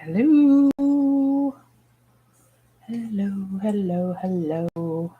Hello. Hello, hello, hello.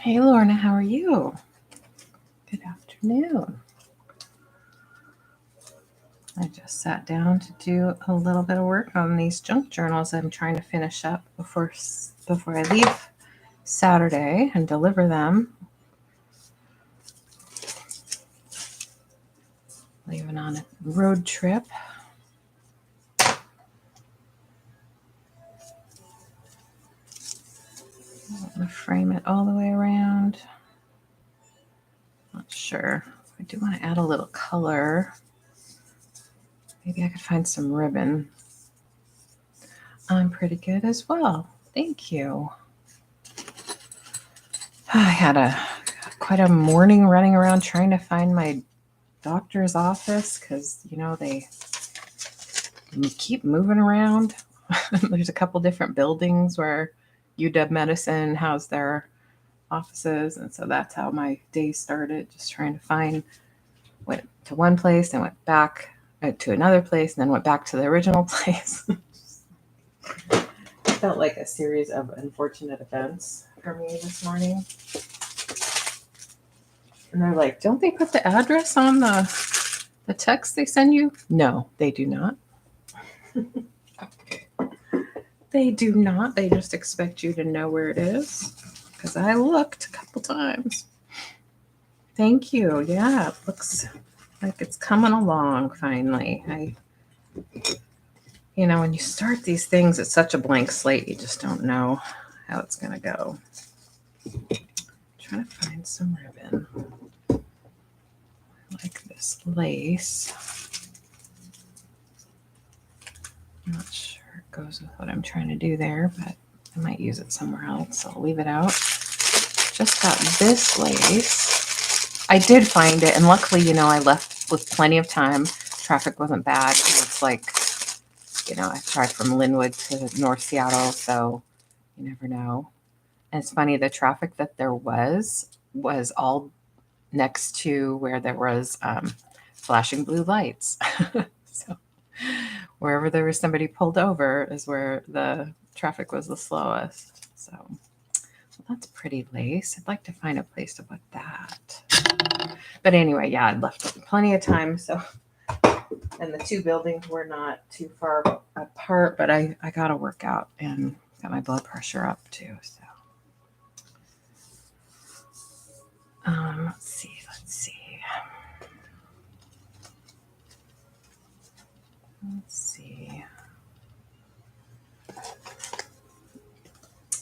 Hey, Lorna, how are you? Good afternoon. I just sat down to do a little bit of work on these junk journals I'm trying to finish up before I leave Saturday and deliver them. Leaving on a road trip. I'm going to frame it all the way around. Not sure. I do want to add a little color. Maybe I could find some ribbon. I'm pretty good as well. Thank you. I had quite a morning running around trying to find my doctor's office because, they keep moving around. There's a couple different buildings where UW Medicine has their offices, and so that's how my day started, just trying to went to one place and went back to another place and then went back to the original place. It felt like a series of unfortunate events for me this morning. And they're like, don't they put the address on the text they send you? No, they do not. They do not. They just expect you to know where it is. Because I looked a couple times. Thank you. Yeah, it looks like it's coming along finally. When you start these things, it's such a blank slate. You just don't know how it's going to go. I'm trying to find some ribbon. I like this lace. I'm not sure it goes with what I'm trying to do there, but I might use it somewhere else. I'll leave it out. Just got this lace. I did find it, and luckily, I left with plenty of time. Traffic wasn't bad. It's like you know, I tried from Linwood to North Seattle, so you never know. And it's funny, the traffic that there was all next to where there was flashing blue lights. So wherever there was somebody pulled over is where the traffic was the slowest. So that's pretty lace. I'd like to find a place to put that. But anyway, yeah, I'd left plenty of time. So, and the two buildings were not too far apart, but I got to work out and got my blood pressure up too. So, let's see.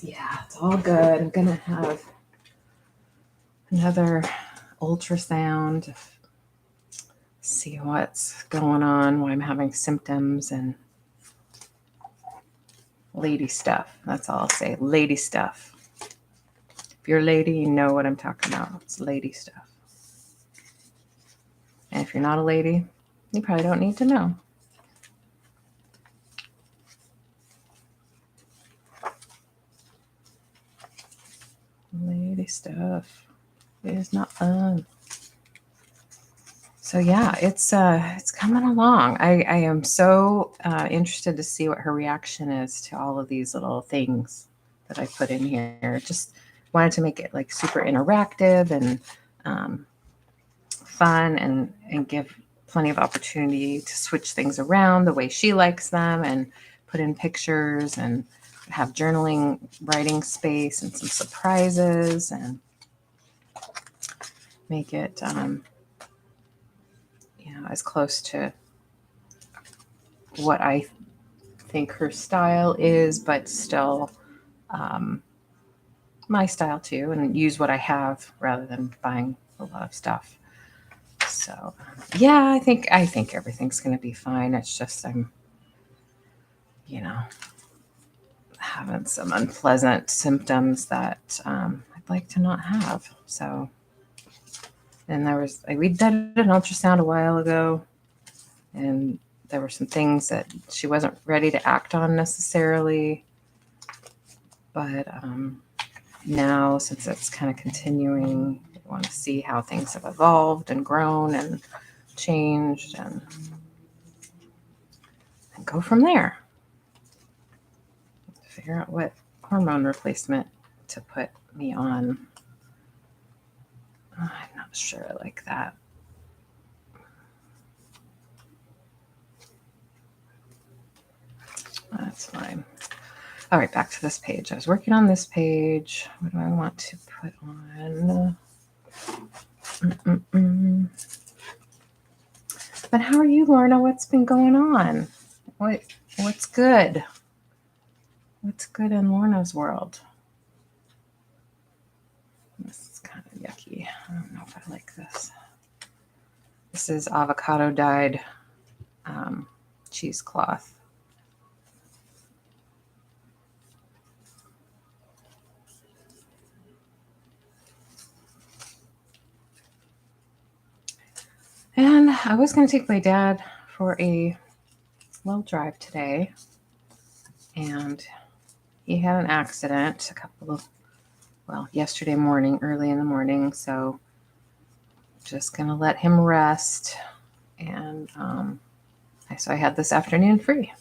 Yeah, it's all good. I'm going to have another ultrasound, see what's going on, why I'm having symptoms, and lady stuff. That's all I'll say. Lady stuff. If you're a lady, you know what I'm talking about. It's lady stuff. And if you're not a lady, you probably don't need to know. Lady stuff is not fun. So yeah, it's coming along. I am so interested to see what her reaction is to all of these little things that I put in here. Just wanted to make it like super interactive and fun and give plenty of opportunity to switch things around the way she likes them and put in pictures and have journaling, writing space and some surprises and make it as close to what I think her style is, but still my style too, and use what I have rather than buying a lot of stuff. So yeah, I think everything's going to be fine. It's just I'm, having some unpleasant symptoms that I'd like to not have. So, and we did an ultrasound a while ago, and there were some things that she wasn't ready to act on necessarily. But now, since it's kind of continuing, I want to see how things have evolved and grown and changed and go from there. Figure out what hormone replacement to put me on. I'm not sure I like that. That's fine. All right, back to this page. I was working on this page. What do I want to put on? But how are you, Lorna? What's been going on? What's good? What's good in Lorna's world? This is kind of yucky. I don't know if I like this. This is avocado dyed cheesecloth. And I was going to take my dad for a little drive today. And he had an accident yesterday morning, early in the morning. So just going to let him rest. And so I had this afternoon free.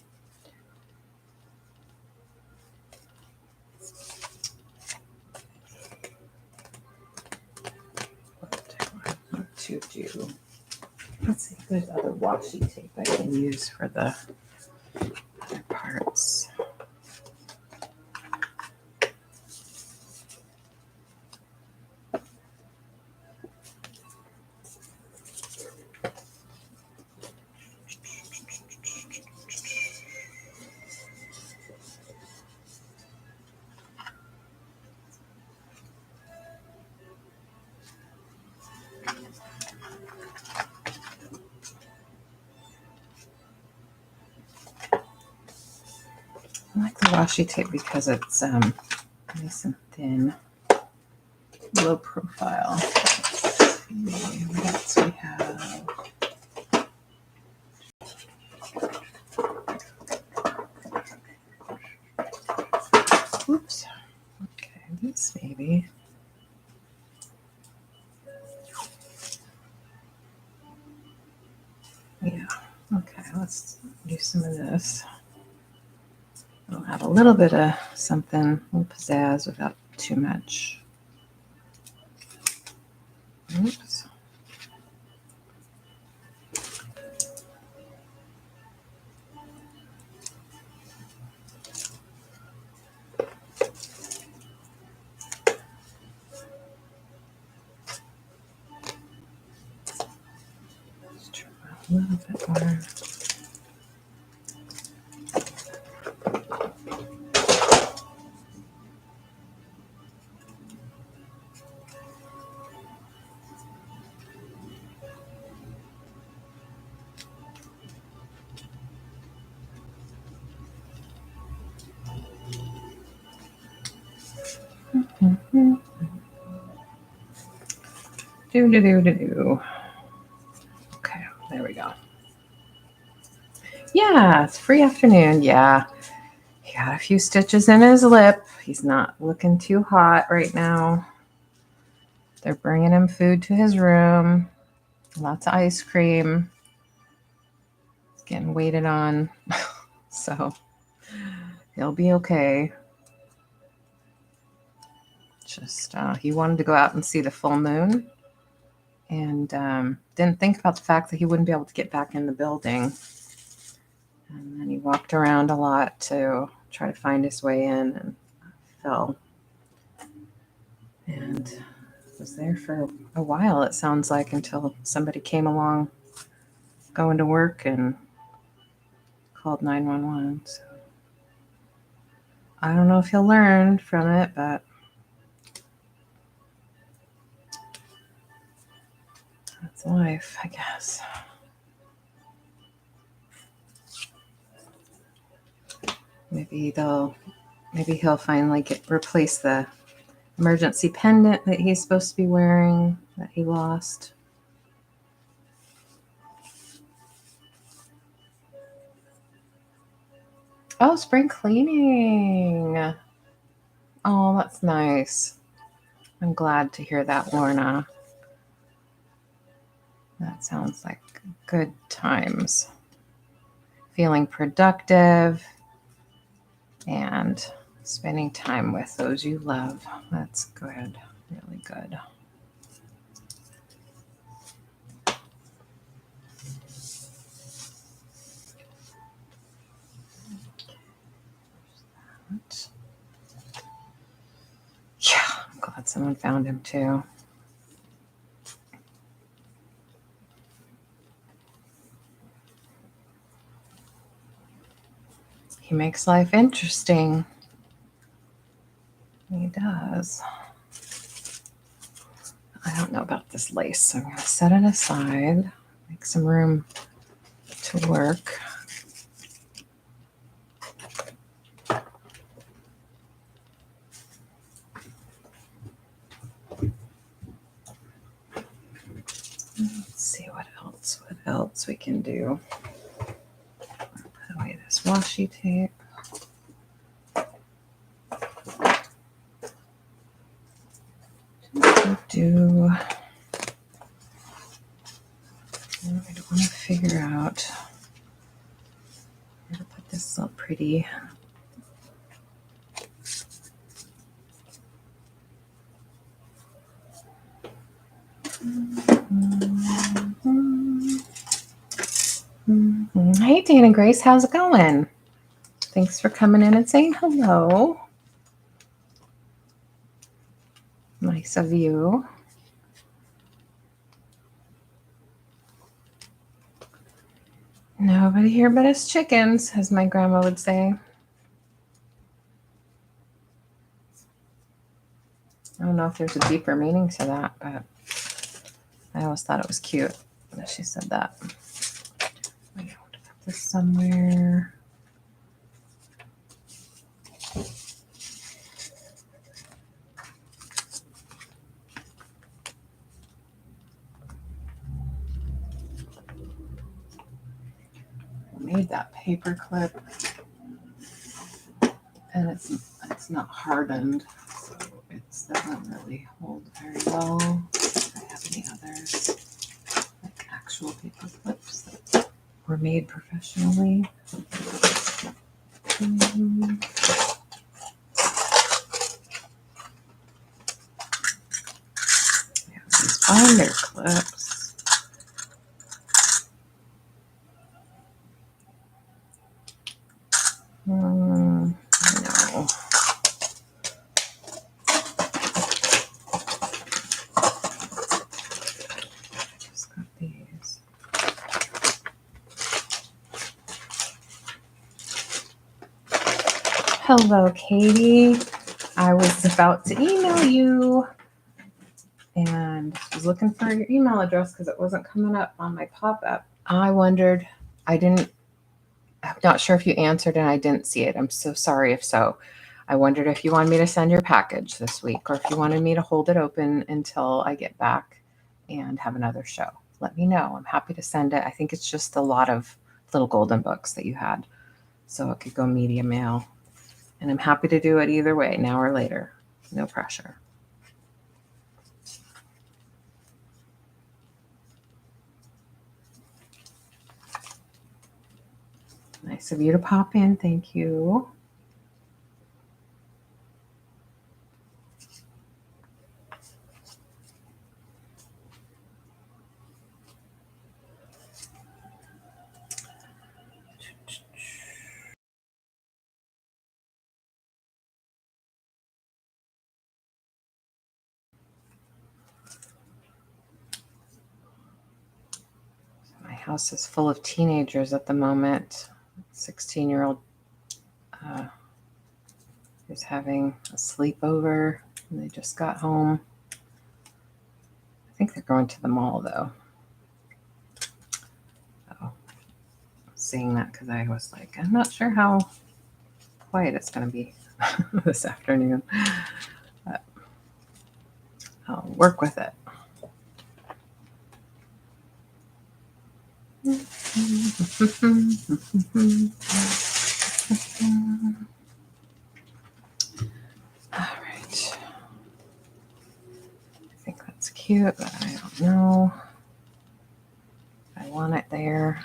What I want to do. Let's see if there's other washi tape I can use for the other parts. I like the washi tape because it's nice and thin, low profile. Let's see what else we have. maybe. Yeah. Okay, let's do some of this. It'll have a little bit of something, a little pizzazz without too much. Oops. Let's try a little bit more. Do. Okay, there we go. Yeah, it's free afternoon. Yeah. He got a few stitches in his lip. He's not looking too hot right now. They're bringing him food to his room. Lots of ice cream. He's getting waited on. So he'll be okay. Just he wanted to go out and see the full moon, and didn't think about the fact that he wouldn't be able to get back in the building. And then he walked around a lot to try to find his way in and fell. And was there for a while, it sounds like, until somebody came along going to work and called 911. So I don't know if he'll learn from it, but that's life, I guess. Maybe he'll finally replace the emergency pendant that he's supposed to be wearing that he lost. Oh, spring cleaning. Oh, that's nice. I'm glad to hear that, Lorna. That sounds like good times. Feeling productive and spending time with those you love. That's good. Really good. Yeah, I'm glad someone found him too. He makes life interesting. He does. I don't know about this lace, so I'm going to set it aside, make some room to work. Let's see what else we can do. Put away this washi tape. I don't want to figure out where to put this all pretty. Hey, Dana Grace, how's it going? Thanks for coming in and saying hello. Nice of you. Nobody here but us chickens, as my grandma would say. I don't know if there's a deeper meaning to that, but I always thought it was cute that she said that. I want to put this somewhere. I made that paper clip, and it's not hardened, so pockets that won't really hold very well. If I have any others, like actual paper clips that were made professionally. Yeah, these binder clips. No. Just got these. Hello, Katie. I was about to email you and was looking for your email address because it wasn't coming up on my pop-up. I wondered, I'm not sure if you answered and I didn't see it. I'm so sorry if so. I wondered if you wanted me to send your package this week or if you wanted me to hold it open until I get back and have another show. Let me know. I'm happy to send it. I think it's just a lot of little golden books that you had. So it could go media mail. And I'm happy to do it either way, now or later. No pressure. Nice of you to pop in. Thank you. My house is full of teenagers at the moment. 16-year-old is having a sleepover and they just got home. I think they're going to the mall though. So, seeing that because I was like, I'm not sure how quiet it's going to be this afternoon. But I'll work with it. All right. I think that's cute, but I don't know. I want it there.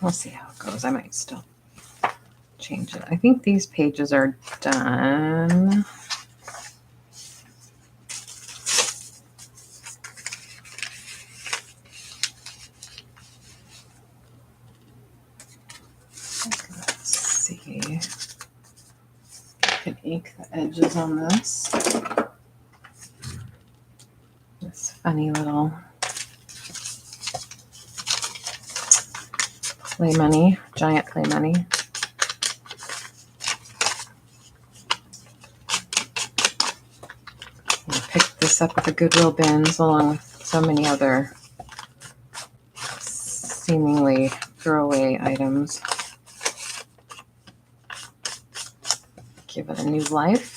We'll see how it goes. I might still change it. I think these pages are done. Let's see. I can ink the edges on this. This funny little play money, giant play money. I picked this up at the Goodwill bins along with so many other seemingly throwaway items. Give it a new life.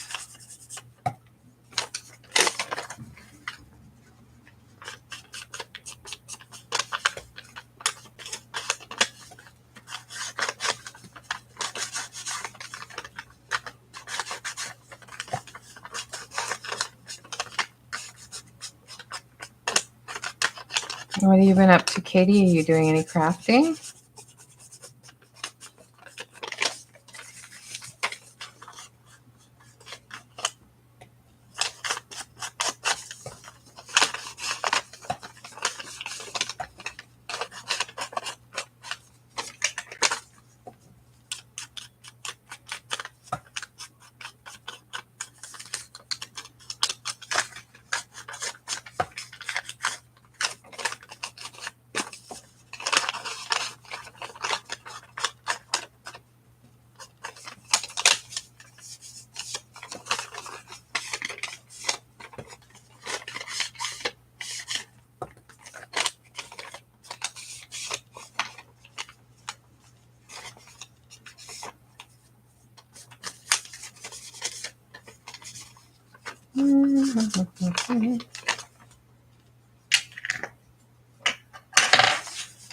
What have you been up to, Katie? Are you doing any crafting?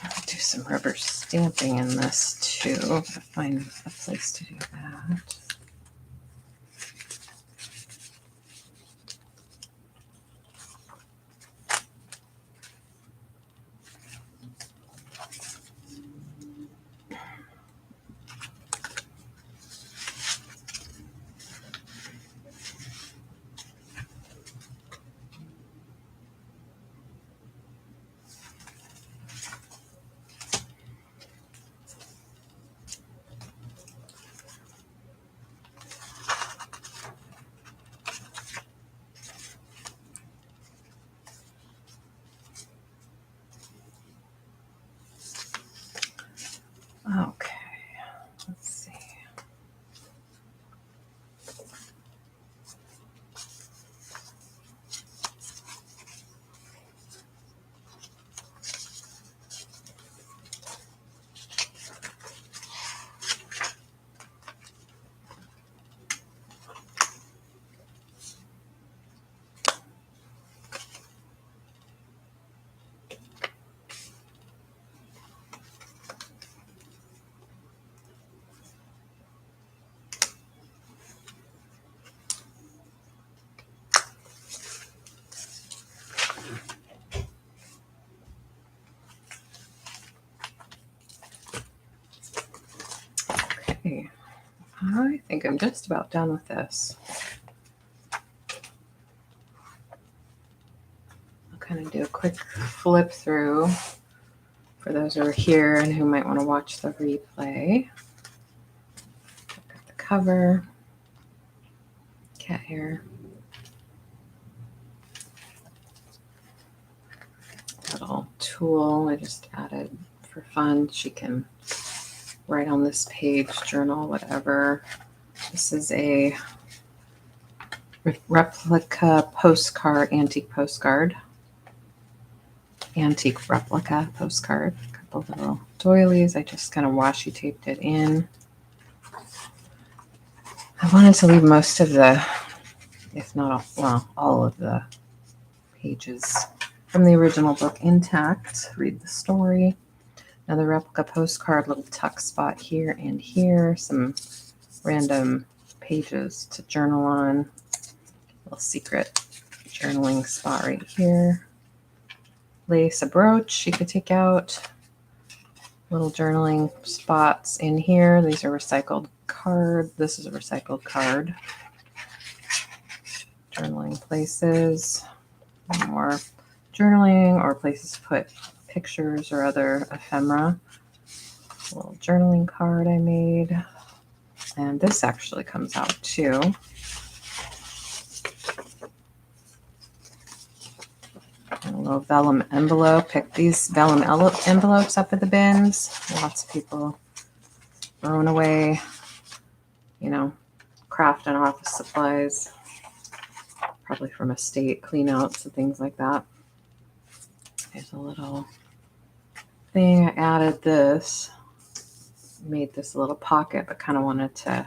I'll do some rubber stamping in this too. I'll find a place to do that. Okay, let's see. Okay, I think I'm just about done with this. I'll kind of do a quick flip through for those who are here and who might want to watch the replay. Look at the cover, cat hair, little tool I just added for fun. She can write on this page, journal, whatever. This is a replica postcard, antique replica postcard. A couple little doilies. I just kind of washi taped it in. I wanted to leave most of the, if not all, well, all of the pages from the original book intact. Read the story. Another replica postcard, little tuck spot here and here. Some random pages to journal on. Little secret journaling spot right here. Lace, a brooch you could take out. Little journaling spots in here. These are recycled card. This is a recycled card. Journaling places. More journaling or places to put pictures or other ephemera. A little journaling card I made. And this actually comes out too. And a little vellum envelope. Pick these vellum envelopes up at the bins. Lots of people throwing away, craft and office supplies. Probably from estate cleanouts and things like that. There's a little thing. I added this. Made this little pocket, but kind of wanted to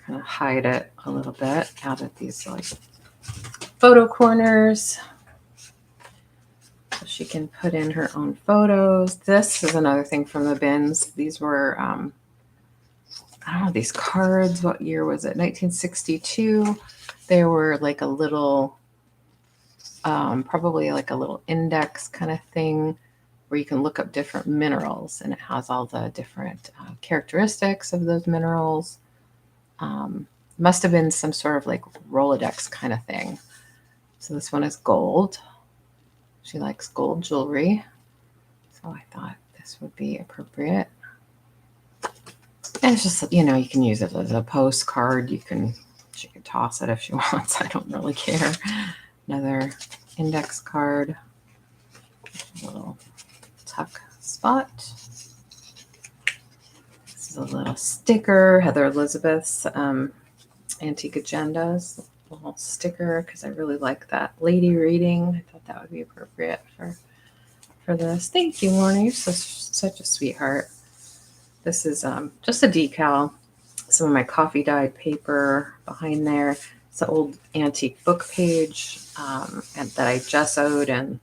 kind of hide it a little bit. Added these like photo corners so she can put in her own photos. This is another thing from the bins. These were I don't know, these cards. What year was it? 1962. They were like a little probably like a little index kind of thing where you can look up different minerals, and it has all the different characteristics of those minerals. Must have been some sort of like Rolodex kind of thing. So this one is gold. She likes gold jewelry. So I thought this would be appropriate. And it's just, you can use it as a postcard. She could toss it if she wants. I don't really care. Another index card. A little tuck spot. This is a little sticker. Heather Elizabeth's Antique Agendas. A little sticker because I really like that lady reading. I thought that would be appropriate for this. Thank you, Lorna. You're such a sweetheart. This is just a decal. Some of my coffee dyed paper behind there. It's an old antique book page and that I gessoed, and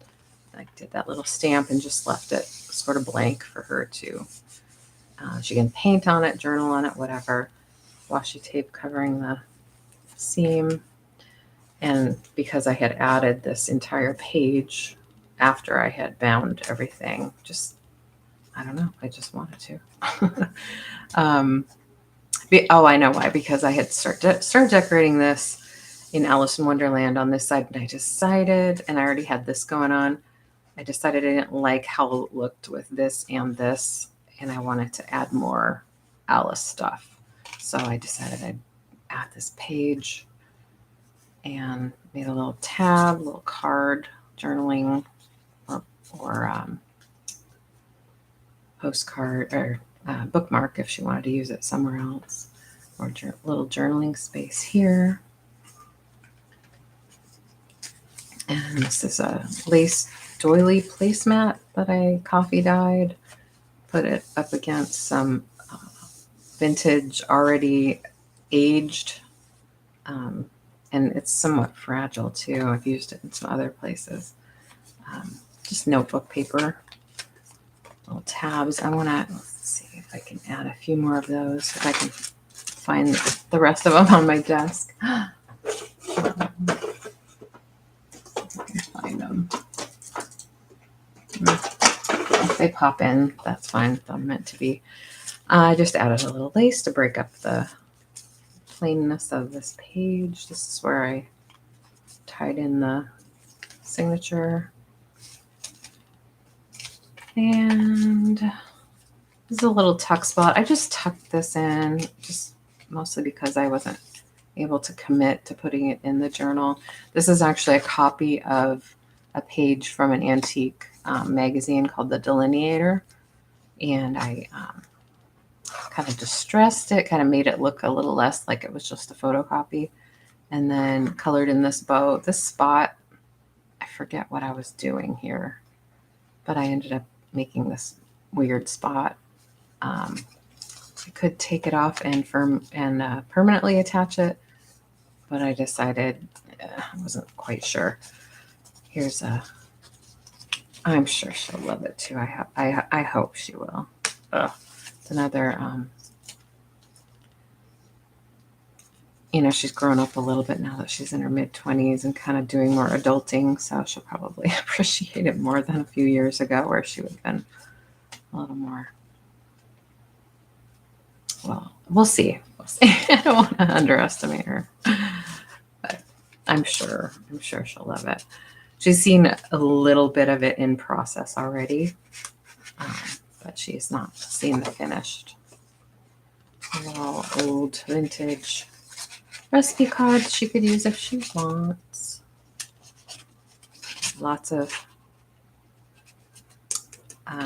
I did that little stamp and just left it sort of blank for her to. She can paint on it, journal on it, whatever. Washi tape covering the seam. And because I had added this entire page after I had bound everything, I don't know, I just wanted to. I know why, because I had started decorating this in Alice in Wonderland on this side, and I decided, and I already had this going on, I decided I didn't like how it looked with this, and I wanted to add more Alice stuff. So I decided I'd add this page and made a little tab, a little card, journaling, or postcard or bookmark if she wanted to use it somewhere else, or little journaling space here. And this is a lace doily placemat that I coffee dyed. Put it up against some vintage, already aged, and it's somewhat fragile too. I've used it in some other places. Just notebook paper, little tabs. I want to, let's see if I can add a few more of those, if I can find the rest of them on my desk. I can find them. If they pop in, that's fine. They're meant to be. I just added a little lace to break up the plainness of this page. This is where I tied in the signature. And this is a little tuck spot. I just tucked this in, just mostly because I wasn't able to commit to putting it in the journal. This is actually a copy of a page from an antique magazine called The Delineator. And I kind of distressed it, kind of made it look a little less like it was just a photocopy. And then colored in this bow. This spot, I forget what I was doing here, but I ended up making this weird spot. I could take it off and permanently attach it, but I decided I wasn't quite sure. Here's I'm sure she'll love it too. I hope she will. It's another, she's grown up a little bit now that she's in her mid-20s and kind of doing more adulting, so she'll probably appreciate it more than a few years ago where she would have been a little more, well, we'll see. I don't want to underestimate her, but I'm sure she'll love it. She's seen a little bit of it in process already, but she's not seen the finished. A little old vintage recipe card she could use if she wants. Lots of, I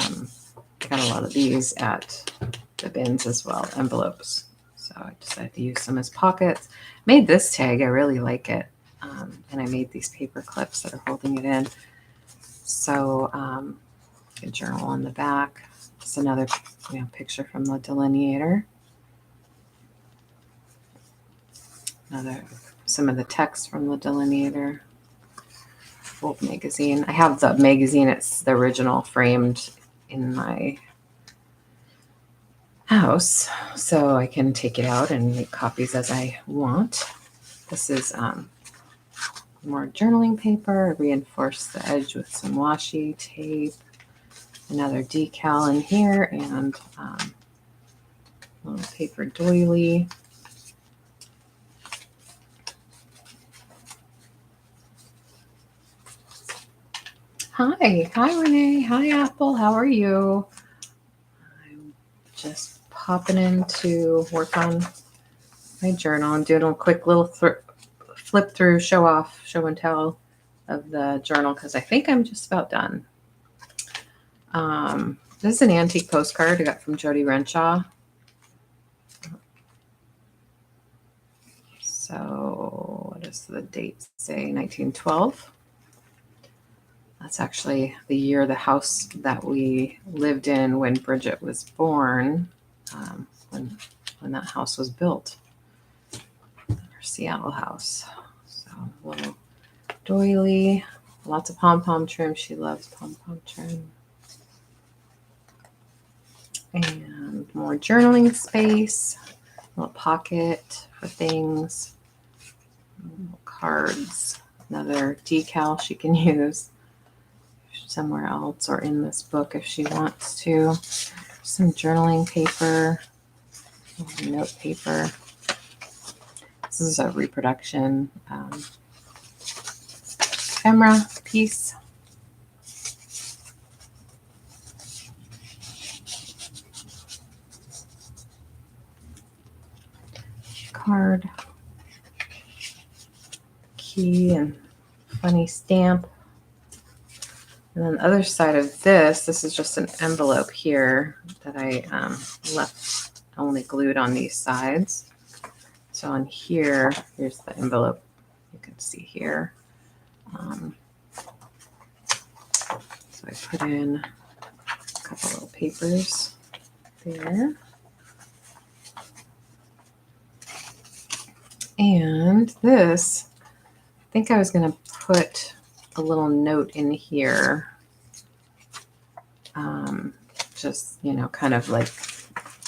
got a lot of these at the bins as well, envelopes. So I decided to use some as pockets. Made this tag, I really like it. And I made these paper clips that are holding it in. So a journal on the back. Just another picture from the Delineator. Some of the text from the Delineator. Old magazine. I have the magazine. It's the original framed in my house, so I can take it out and make copies as I want. This is more journaling paper. Reinforce the edge with some washi tape. Another decal in here, and a little paper doily. Hi Renee. Hi Apple. How are you? I'm just popping in to work on my journal. I'm doing a quick little flip through, show and tell of the journal because I think I'm just about done. This is an antique postcard I got from Jody Renshaw. So what does the date say? 1912. That's actually the year the house that we lived in when Bridget was born, when that house was built, our Seattle house. So a little doily, lots of pom-pom trim. She loves pom-pom trim. And more journaling space, a little pocket for things, little cards, another decal she can use somewhere else or in this book if she wants to. Some journaling paper, note paper. This is a reproduction ephemera piece. Card, key, and funny stamp. And then the other side of this is just an envelope here that I left only glued on these sides. So on here, here's the envelope you can see here. So I put in a couple little papers there. And this, I think I was going to put a little note in here. Just, you know, kind of like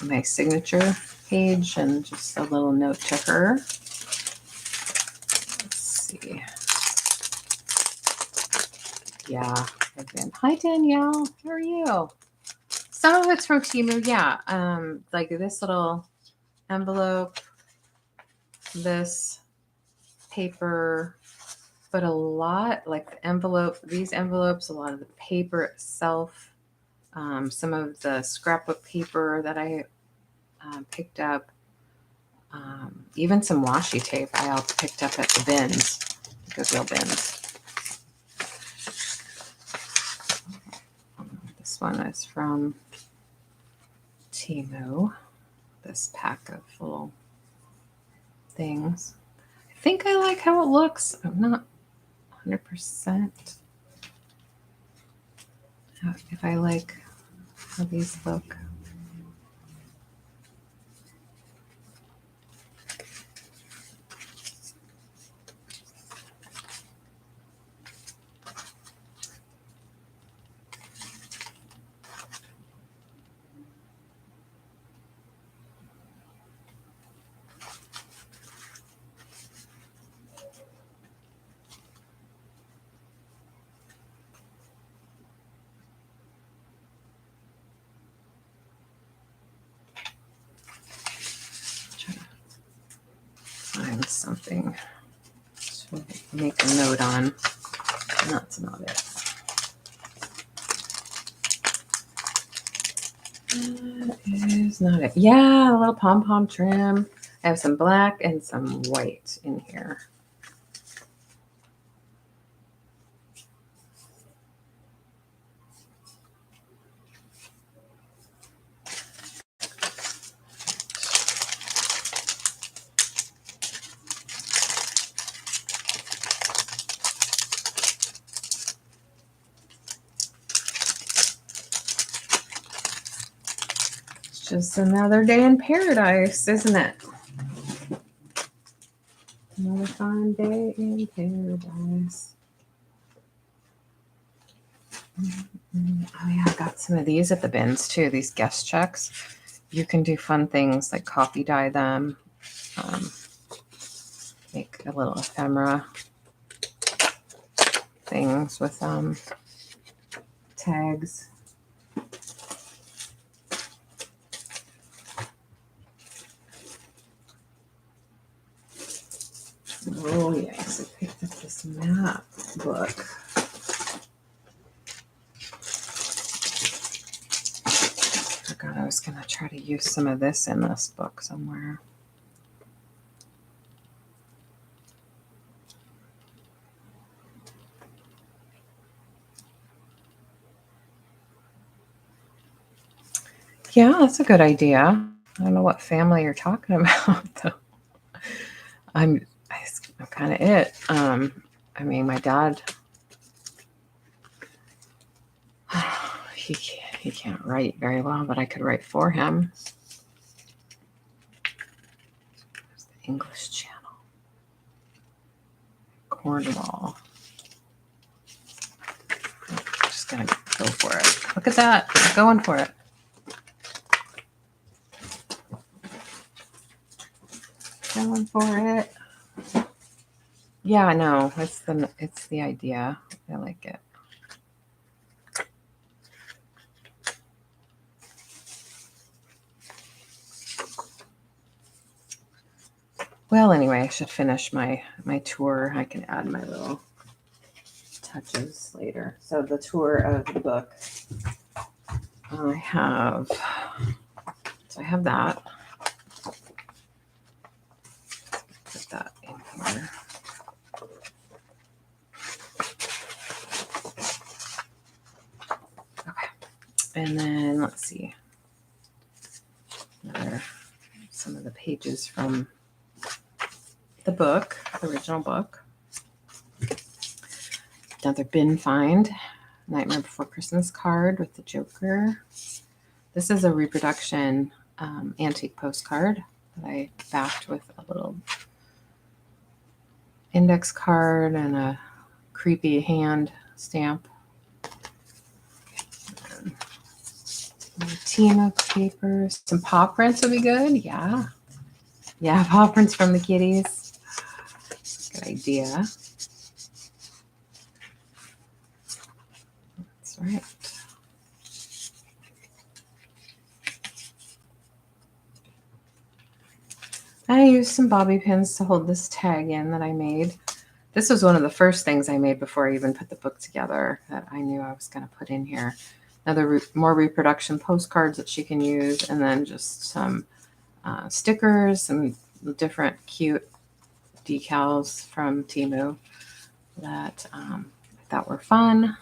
my signature page and just a little note to her. Let's see. Yeah, again. Hi, Danielle. How are you? Some of it's from Temu. Yeah. Like this little envelope, this paper, but a lot like the envelope, these envelopes, a lot of the paper itself, some of the scrapbook paper that I picked up, even some washi tape I all picked up at the bins, the Goodwill bins. This one is from Temu, this pack of little things. I think I like how it looks. I'm not 100% if I like how these look. Find something to make a note on. That's not it. That is not it. Yeah, a little pom-pom trim. I have some black and some white in here. Just another day in paradise, isn't it? Another fun day in paradise. Oh yeah, I got some of these at the bins too, these guest checks. You can do fun things like coffee dye them, make a little ephemera things with tags. Oh yes, I picked up this map book. I forgot I was going to try to use some of this in this book somewhere. Yeah, that's a good idea. I don't know what family you're talking about, though. I'm kind of it. I mean, my dad, he can't write very well, but I could write for him. There's the English Channel. Cornwall. I'm just gonna go for it. Look at that. I'm going for it. Going for it. Yeah, no, it's the idea. I like it. Well, anyway, I should finish my tour. I can add my little touches later. So the tour of the book, I have that. Put that in here. And then let's see. Some of the pages from the book, the original book. Another bin find. Nightmare Before Christmas card with the Joker. This is a reproduction antique postcard that I backed with a little index card and a creepy hand stamp. Team of papers. Some paw prints would be good. Yeah. Yeah, paw prints from the kitties. Good idea. That's right. I used some bobby pins to hold this tag in that I made. This was one of the first things I made before I even put the book together that I knew I was going to put in here. More reproduction postcards that she can use, and then just some stickers and different cute decals from Temu that I thought were fun.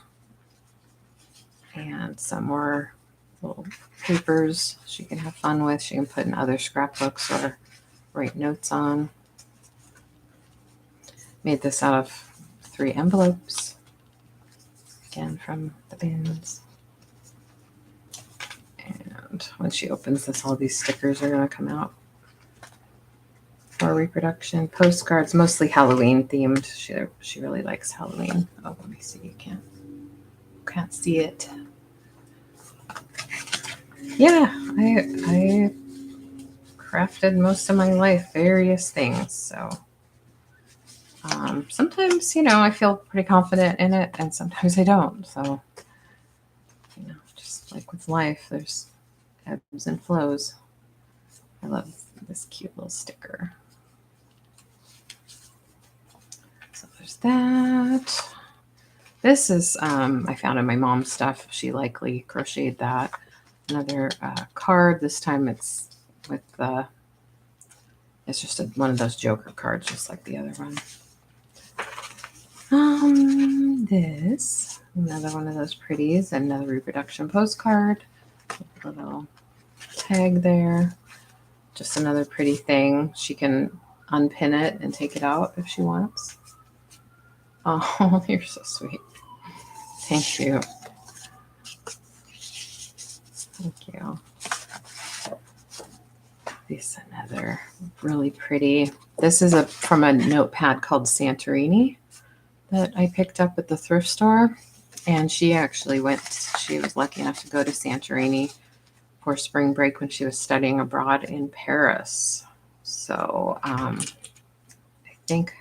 And some more little papers she can have fun with. She can put in other scrapbooks or write notes on. Made this out of 3 envelopes. Again, from the bins. And when she opens this, all these stickers are going to come out. For reproduction. Postcards, mostly Halloween themed. She really likes Halloween. Oh, let me see. You can't see it. Yeah, I crafted most of my life various things. So sometimes, I feel pretty confident in it, and sometimes I don't. So, just like with life, there's ebbs and flows. I love this cute little sticker. So there's that. This is, I found in my mom's stuff. She likely crocheted that. Another card. This time it's with it's just one of those Joker cards, just like the other one. This, another one of those pretties, another reproduction postcard. A little tag there. Just another pretty thing. She can unpin it and take it out if she wants. Oh, you're so sweet. Thank you. Thank you. This is another really pretty. This is from a notepad called Santorini that I picked up at the thrift store. And she actually she was lucky enough to go to Santorini for spring break when she was studying abroad in Paris. So I think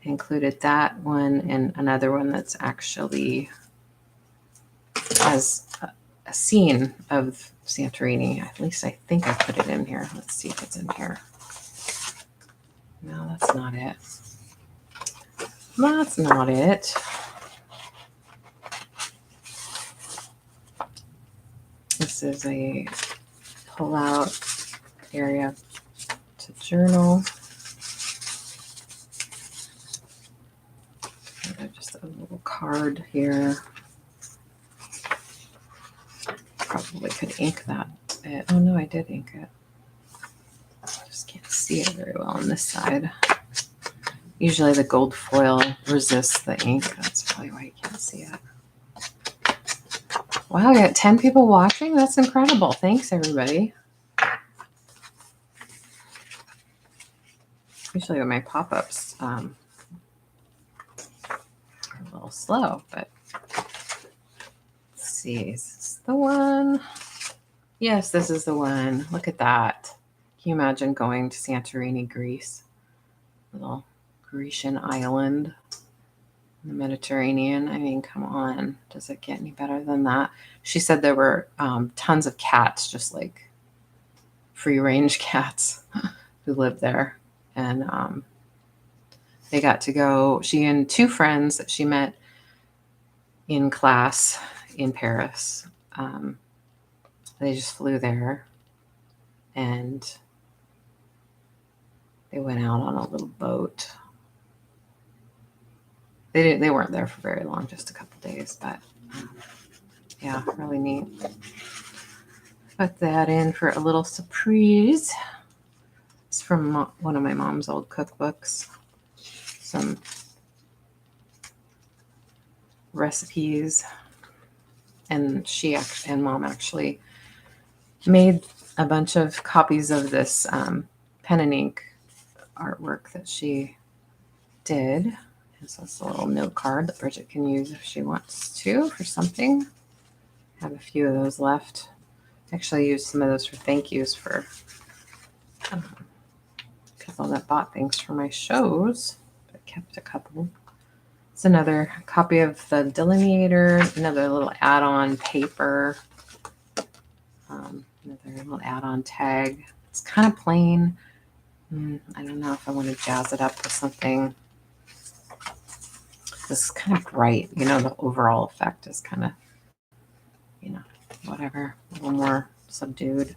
I included that one and another one that's actually has a scene of Santorini. At least I think I put it in here. Let's see if it's in here. No, that's not it. That's not it. This is a pull-out area to journal. Just a little card here. Probably could ink that. Oh no, I did ink it. I just can't see it very well on this side. Usually the gold foil resists the ink. That's probably why you can't see it. Wow, I got 10 people watching. That's incredible. Thanks, everybody. Usually with my pop-ups are a little slow, but let's see. Is this the one? Yes, this is the one. Look at that. Can you imagine going to Santorini, Greece? Little Grecian island in the Mediterranean. I mean, come on. Does it get any better than that? She said there were tons of cats, just like free-range cats who lived there. And they got to go, she and 2 friends that she met in class in Paris. They just flew there and they went out on a little boat. They weren't there for very long, just a couple days, but Yeah, really neat. Put that in for a little surprise. It's from one of my mom's old cookbooks. Some recipes. And and Mom actually made a bunch of copies of this pen and ink artwork that she did. And so it's a little note card that Bridget can use if she wants to for something. I have a few of those left. Actually, I used some of those for thank yous for people that bought things for my shows. But I kept a couple. It's another copy of the delineator, another little add-on paper, another little add-on tag. It's kind of plain. I don't know if I want to jazz it up with something. This is kind of bright. You know, the overall effect is kind of, you know, whatever, a little more subdued.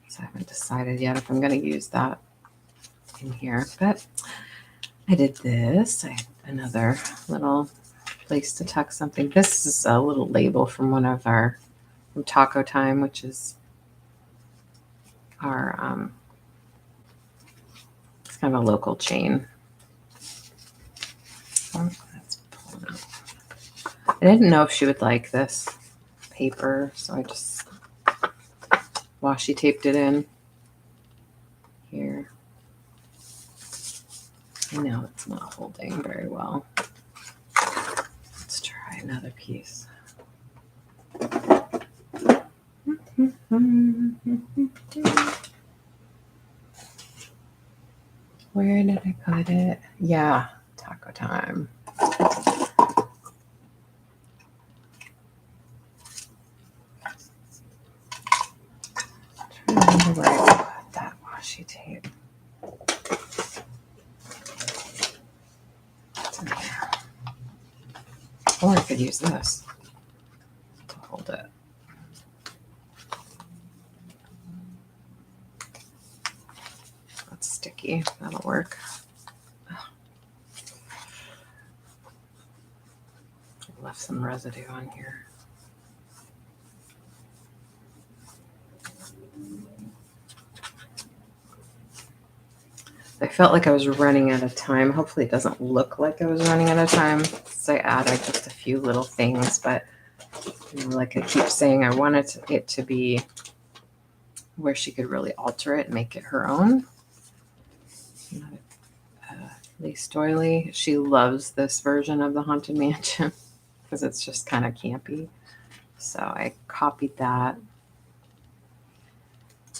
So I haven't decided yet if I'm going to use that in here. But I did this. I had another little place to tuck something. This is a little label from from Taco Time, which is our, it's kind of a local chain. Oh, let's pull it out. I didn't know if she would like this paper, so I just washi taped it in here. And now it's not holding very well. Let's try another piece. Where did I put it? Yeah, Taco Time. I'm trying to remember where I put that washi tape. It's in there. Or I could use this to hold it. That's sticky. That'll work. I left some residue on here. I felt like I was running out of time. Hopefully it doesn't look like I was running out of time. So I added just a few little things, but you know, like I keep saying, I wanted it to be where she could really alter it and make it her own. You know, Lise Doyley, she loves this version of the Haunted Mansion because it's just kind of campy. So I copied that.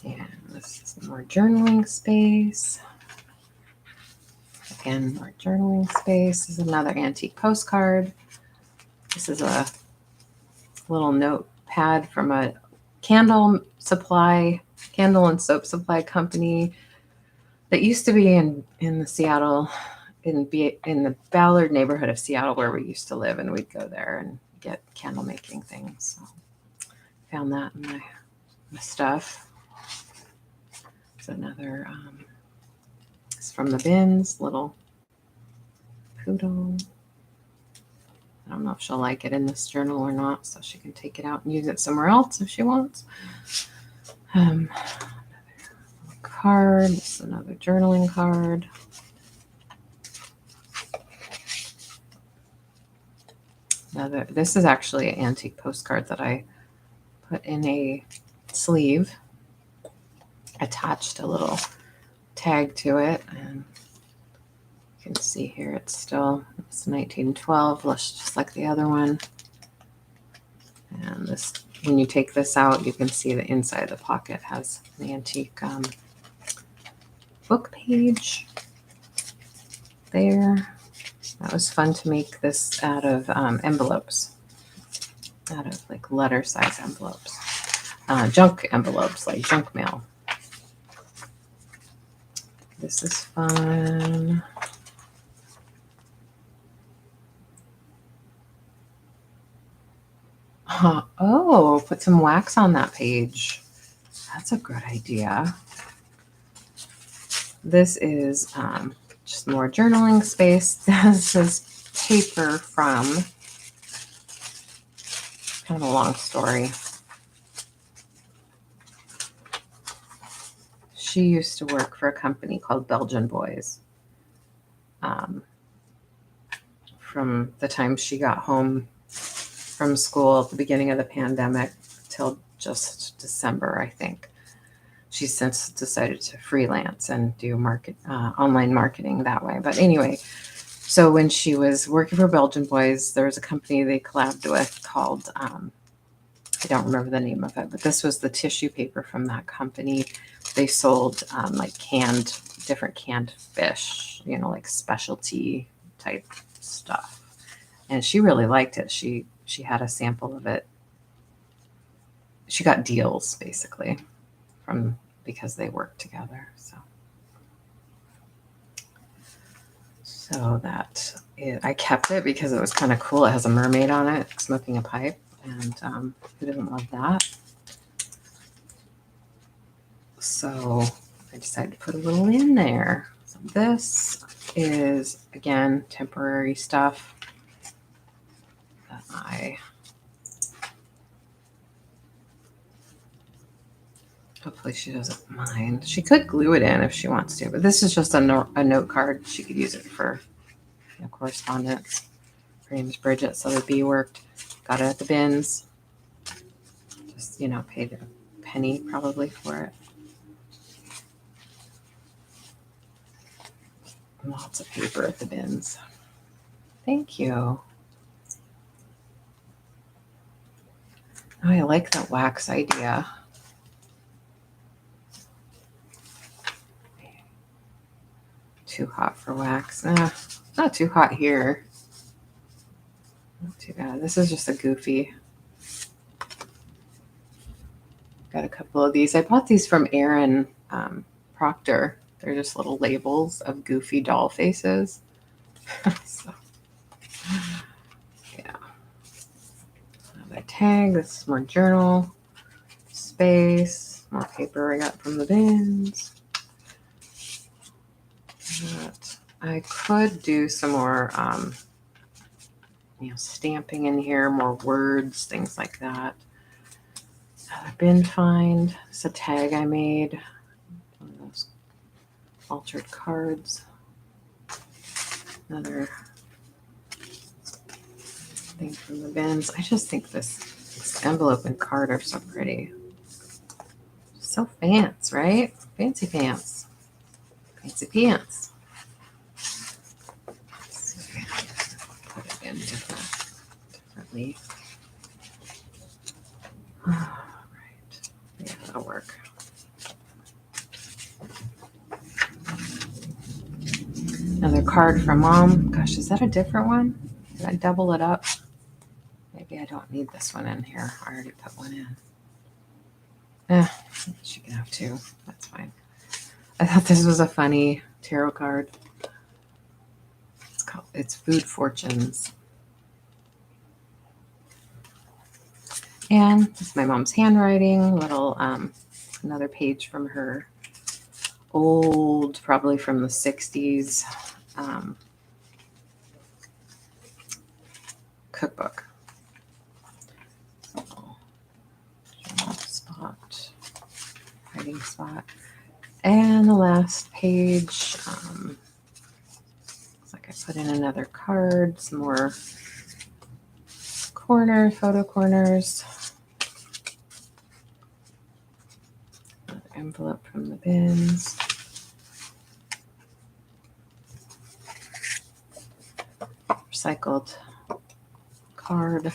And this is more journaling space. Again, more journaling space. This is another antique postcard. This is a little notepad from a candle and soap supply company that used to be in the Seattle, in the Ballard neighborhood of Seattle where we used to live, and we'd go there and get candle making things. So found that in my stuff. It's another, it's from the bins, little poodle. I don't know if she'll like it in this journal or not, so she can take it out and use it somewhere else if she wants. Another card. This is another journaling card. This is actually an antique postcard that I put in a sleeve, attached a little tag to it, and you can see here it's 1912, just like the other one. And this, when you take this out, you can see the inside of the pocket has an antique book page there. That was fun to make this out of envelopes, out of like letter size envelopes, junk envelopes, like junk mail. This is fun. Oh, put some wax on that page. That's a good idea. This is just more journaling space. This is paper from kind of a long story. She used to work for a company called Belgian Boys. From the time she got home from school at the beginning of the pandemic till just December, I think. She's since decided to freelance and do online marketing that way. But anyway, so when she was working for Belgian Boys, there was a company they collabed with called, I don't remember the name of it, but this was the tissue paper from that company. They sold like different canned fish, like specialty type stuff. And she really liked it. She had a sample of it. She got deals basically because they worked together. So I kept it because it was kind of cool. It has a mermaid on it smoking a pipe, and who didn't love that? So I decided to put a little in there. So this is, again, temporary stuff that hopefully she doesn't mind. She could glue it in if she wants to, but this is just a note card. She could use it for correspondence. Her name is Bridget, so the B worked. Got it at the bins. Just, paid a penny probably for it. Lots of paper at the bins. Thank you. Oh, I like that wax idea. Too hot for wax. Not too hot here. Not too bad. This is just a goofy. Got a couple of these. I bought these from Erin Proctor. They're just little labels of goofy doll faces. So, yeah. Another tag. This is more journal space. More paper I got from the bins. But I could do some more, stamping in here, more words, things like that. Another bin find. It's a tag I made. One of those altered cards. Another thing from the bins. I just think this envelope and card are so pretty. So fancy, right? Fancy pants. Fancy pants. Put it in differently. All right. Yeah, that'll work. Another card from Mom. Gosh, is that a different one? Did I double it up? Maybe I don't need this one in here. I already put one in. She can have two. That's fine. I thought this was a funny tarot card. It's Food Fortunes. And it's my mom's handwriting. Little another page from her old, probably from the 60s cookbook. Writing spot. And the last page, looks like I put in another card, some more photo corners. Another envelope from the bins. Recycled card.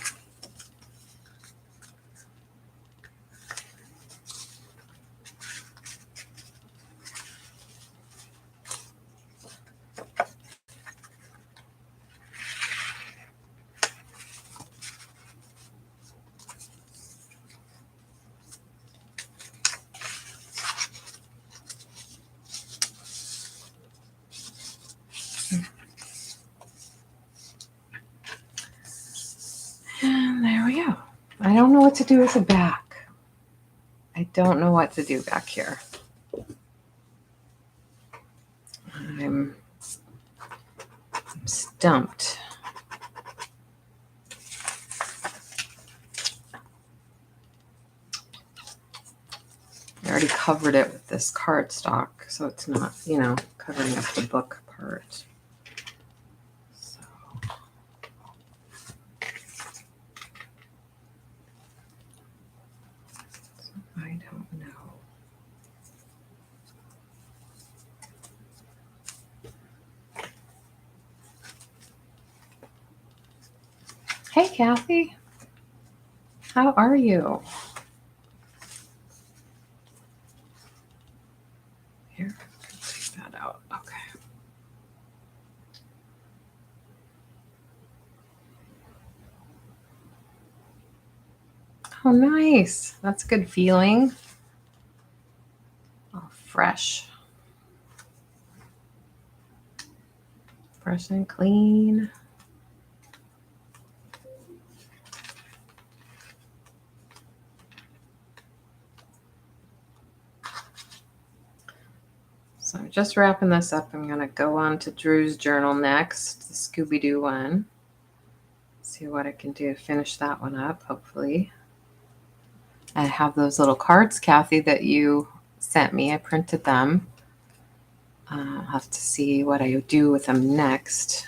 And there we go. I don't know what to do with the back. I don't know what to do back here. I'm stumped. already covered it with this cardstock, so it's not, you know, covering up the book part. So I don't know. Hey, Kathy. How are you? Here, take that out. Okay. Oh, nice. That's a good feeling. Oh, fresh. Fresh and clean. So I'm just wrapping this up. I'm going to go on to Drew's journal next, the Scooby-Doo one. See what I can do to finish that one up, hopefully. I have those little cards, Kathy, that you sent me. I printed them. I'll have to see what I do with them next.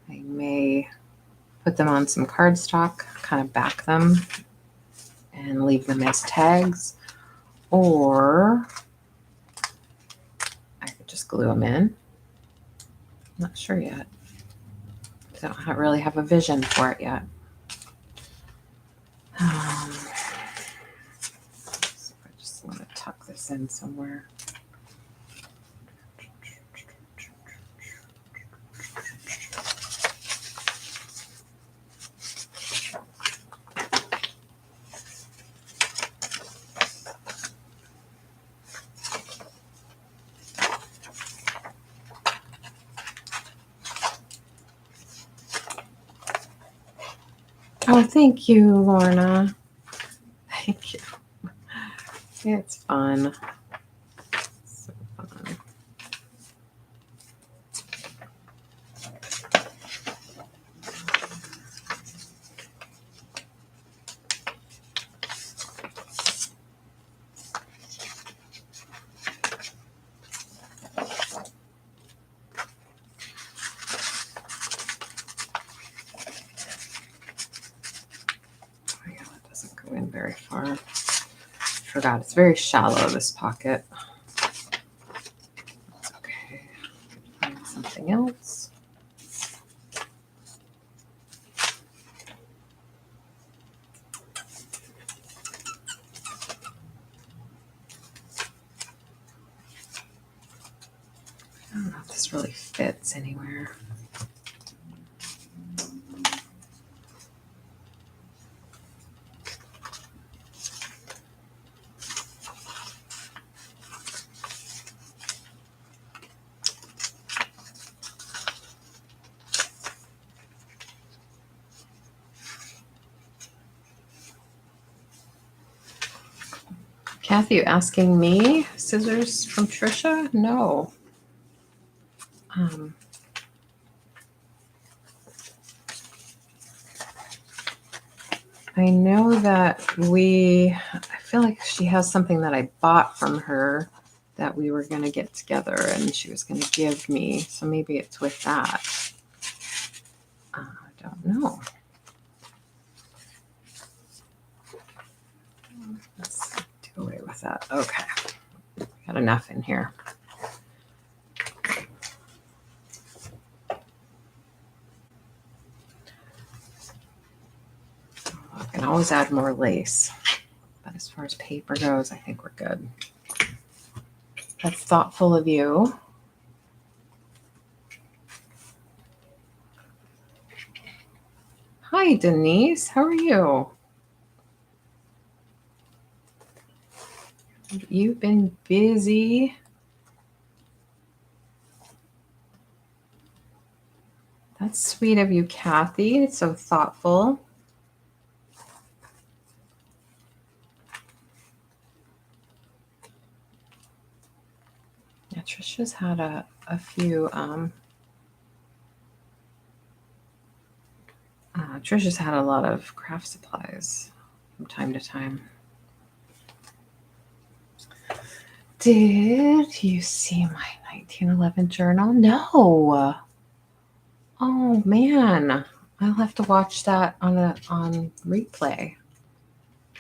I may put them on some cardstock, kind of back them, and leave them as tags. Or I could just glue them in. I'm not sure yet. I don't really have a vision for it yet. So I just want to tuck this in somewhere. Oh, thank you, Lorna. Thank you. It's fun. So fun. Oh yeah, that doesn't go in very far. Forgot it's very shallow, this pocket. That's okay. Find something else. I don't know if this really fits anywhere. Kathy, you asking me? Scissors from Trisha? No. I know that I feel like she has something that I bought from her that we were going to get together and she was going to give me. So maybe it's with that. I don't know. Let's do away with that. Okay. Got enough in here. I can always add more lace. But as far as paper goes, I think we're good. That's thoughtful of you. Hi, Denise. How are you? You've been busy. That's sweet of you, Kathy. It's so thoughtful. Yeah, Trisha's had a few. Trisha's had a lot of craft supplies from time to time. Did you see my 1911 journal? No. Oh man, I'll have to watch that on replay.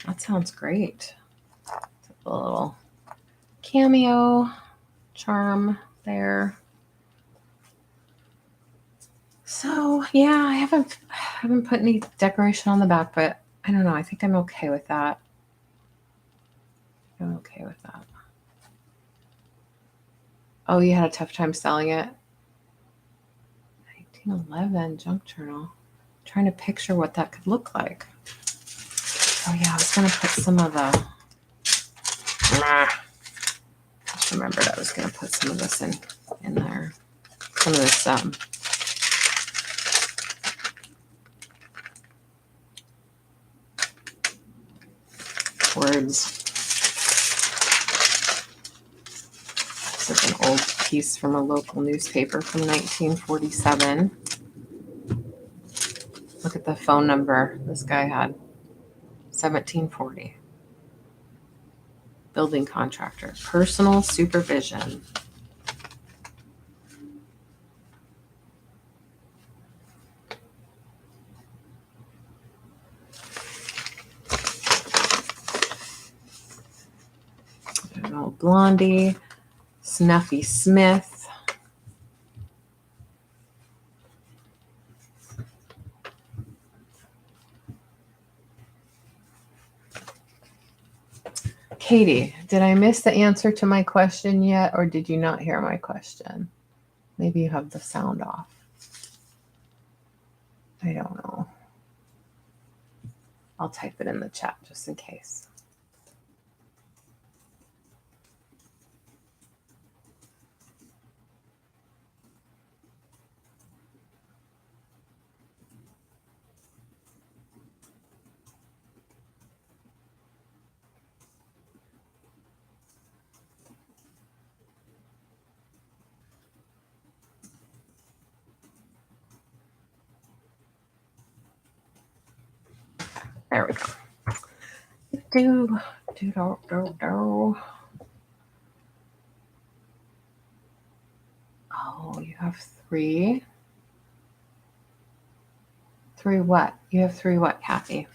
That sounds great. A little cameo charm there. So yeah, I haven't put any decoration on the back, but I don't know. I think I'm okay with that. I'm okay with that. Oh, you had a tough time selling it? 1911 junk journal. I'm trying to picture what that could look like. Oh yeah, I was gonna put some of the. Just remembered I was gonna put some of this in there. Some of this words. This is an old piece from a local newspaper from 1947. Look at the phone number this guy had. 1740. Building contractor. Personal supervision. Blondie. Snuffy Smith. Katie, did I miss the answer to my question yet, or did you not hear my question? Maybe you have the sound off. I don't know. I'll type it in the chat just in case. There we go. Oh, you have three. Three what? You have three what, Kathy?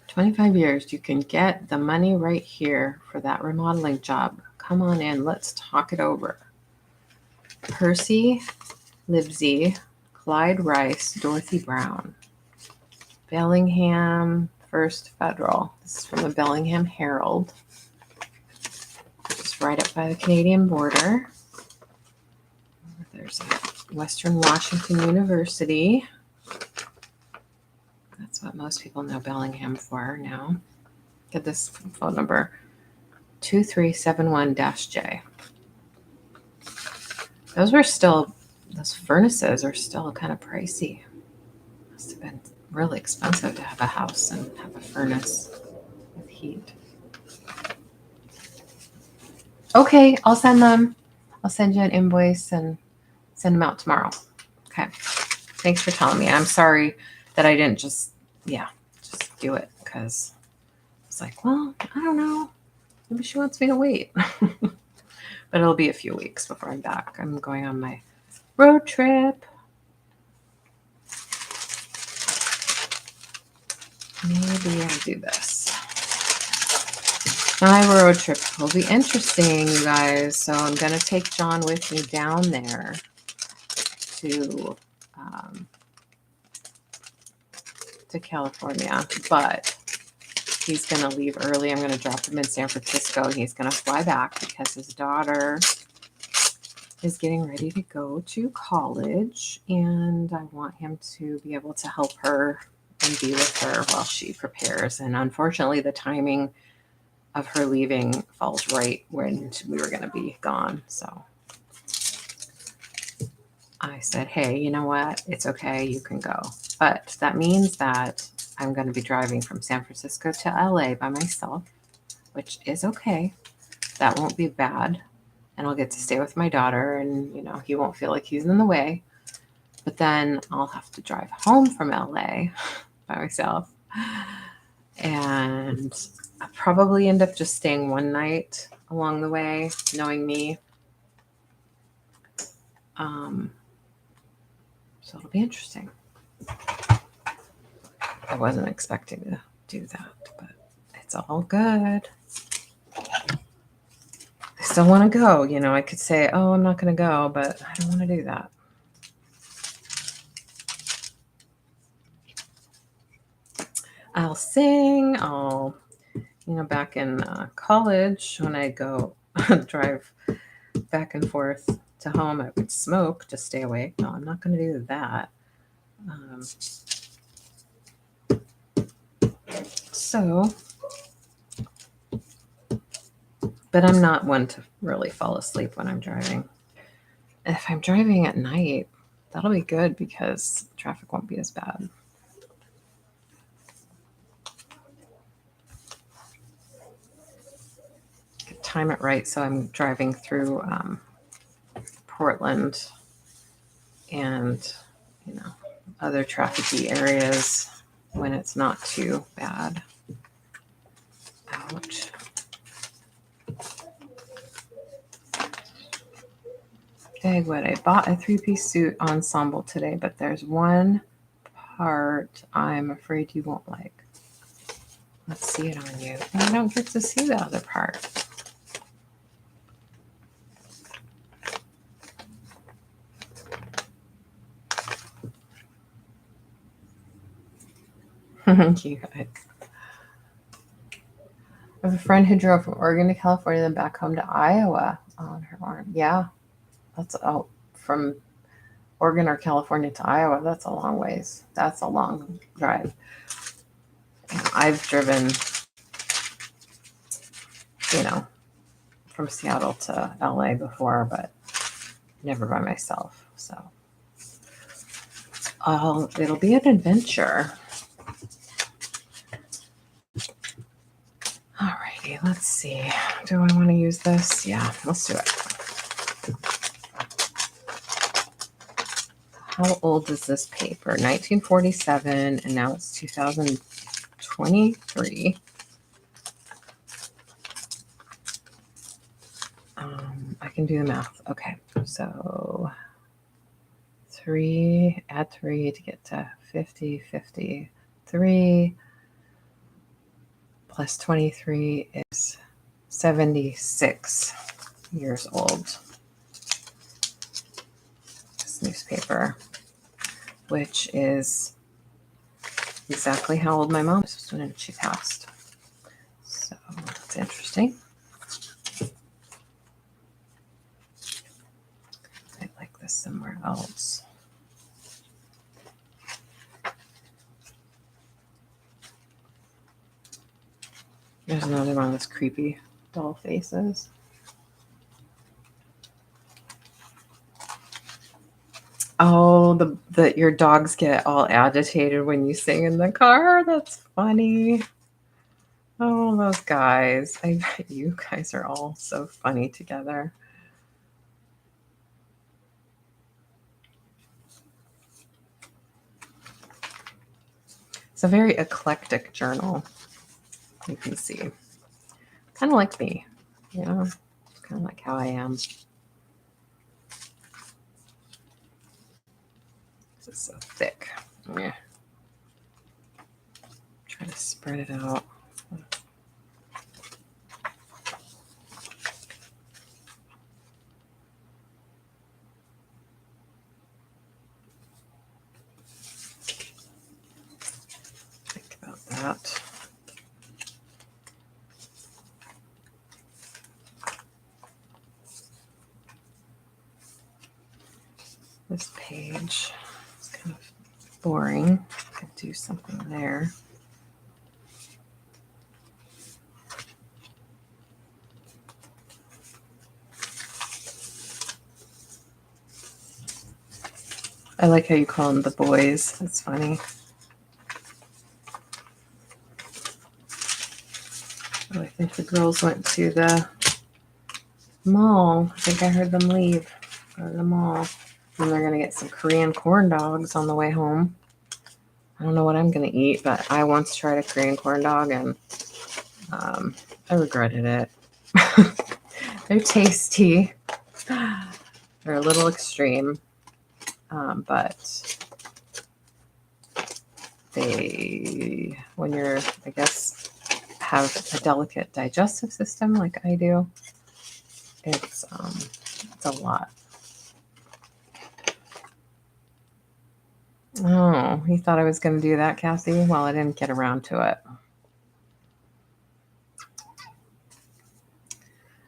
25 years. You can get the money right here for that remodeling job. Come on in. Let's talk it over. Percy Libsey, Clyde Rice, Dorothy Brown. Bellingham First Federal. This is from the Bellingham Herald. Just right up by the Canadian border. There's Western Washington University. That's what most people know Bellingham for now. Get this phone number, 2371-J. Those furnaces are still kind of pricey. Must have been really expensive to have a house and have a furnace with heat. Okay, I'll send them. I'll send you an invoice and send them out tomorrow. Okay. Thanks for telling me. I'm sorry that I didn't just do it, because it's like, well, I don't know. Maybe she wants me to wait. But it'll be a few weeks before I'm back. I'm going on my road trip. Maybe I'll do this. My road trip will be interesting, you guys. So I'm going to take John with me down there to California, but he's going to leave early. I'm going to drop him in San Francisco, and he's going to fly back because his daughter is getting ready to go to college, and I want him to be able to help her and be with her while she prepares. And unfortunately, the timing of her leaving falls right when we were going to be gone. So I said, hey, you know what? It's okay. You can go. But that means that I'm going to be driving from San Francisco to LA by myself, which is okay. That won't be bad. And I'll get to stay with my daughter, and, he won't feel like he's in the way. But then I'll have to drive home from LA by myself. And I'll probably end up just staying one night along the way, knowing me. So it'll be interesting. I wasn't expecting to do that, but it's all good. I still want to go. You know, I could say, oh, I'm not going to go, but I don't want to do that. I'll sing. Back in college, when I go drive back and forth to home, I would smoke to stay awake. No, I'm not going to do that. But I'm not one to really fall asleep when I'm driving. If I'm driving at night, that'll be good because traffic won't be as bad. Time it right, so I'm driving through Portland and other trafficy areas when it's not too bad. Ouch. Dagwood, I bought a 3-piece suit ensemble today, but there's one part I'm afraid you won't like. Let's see it on you. And I don't get to see the other part. You guys. I have a friend who drove from Oregon to California, then back home to Iowa on her arm. Yeah, that's from Oregon or California to Iowa. That's a long ways. That's a long drive. I've driven, from Seattle to LA before, but never by myself. So it'll be an adventure. Alrighty, let's see. Do I want to use this? Yeah, let's do it. How old is this paper? 1947, and now it's 2023. I can do the math. Okay, so add 3 to get to 50, 53. Plus 23 is 76 years old. This newspaper, which is exactly how old my mom was when she passed. So that's interesting. I'd like this somewhere else. There's another one of those creepy doll faces. Oh, your dogs get all agitated when you sing in the car. That's funny. Oh, those guys. I bet you guys are all so funny together. It's a very eclectic journal. You can see. Kind of like me. Kind of like how I am. This is so thick. Yeah. Try to spread it out. Think about that. This page is kind of boring. I could do something there. I like how you call them the boys. That's funny. Oh, I think the girls went to the mall. I think I heard them leave. Go to the mall. And they're going to get some Korean corn dogs on the way home. I don't know what I'm going to eat, but I once tried a Korean corn dog and I regretted it. They're tasty. They're a little extreme, but they, when you're, I guess, have a delicate digestive system like I do, it's a lot. Oh, you thought I was going to do that, Kathy? Well, I didn't get around to it.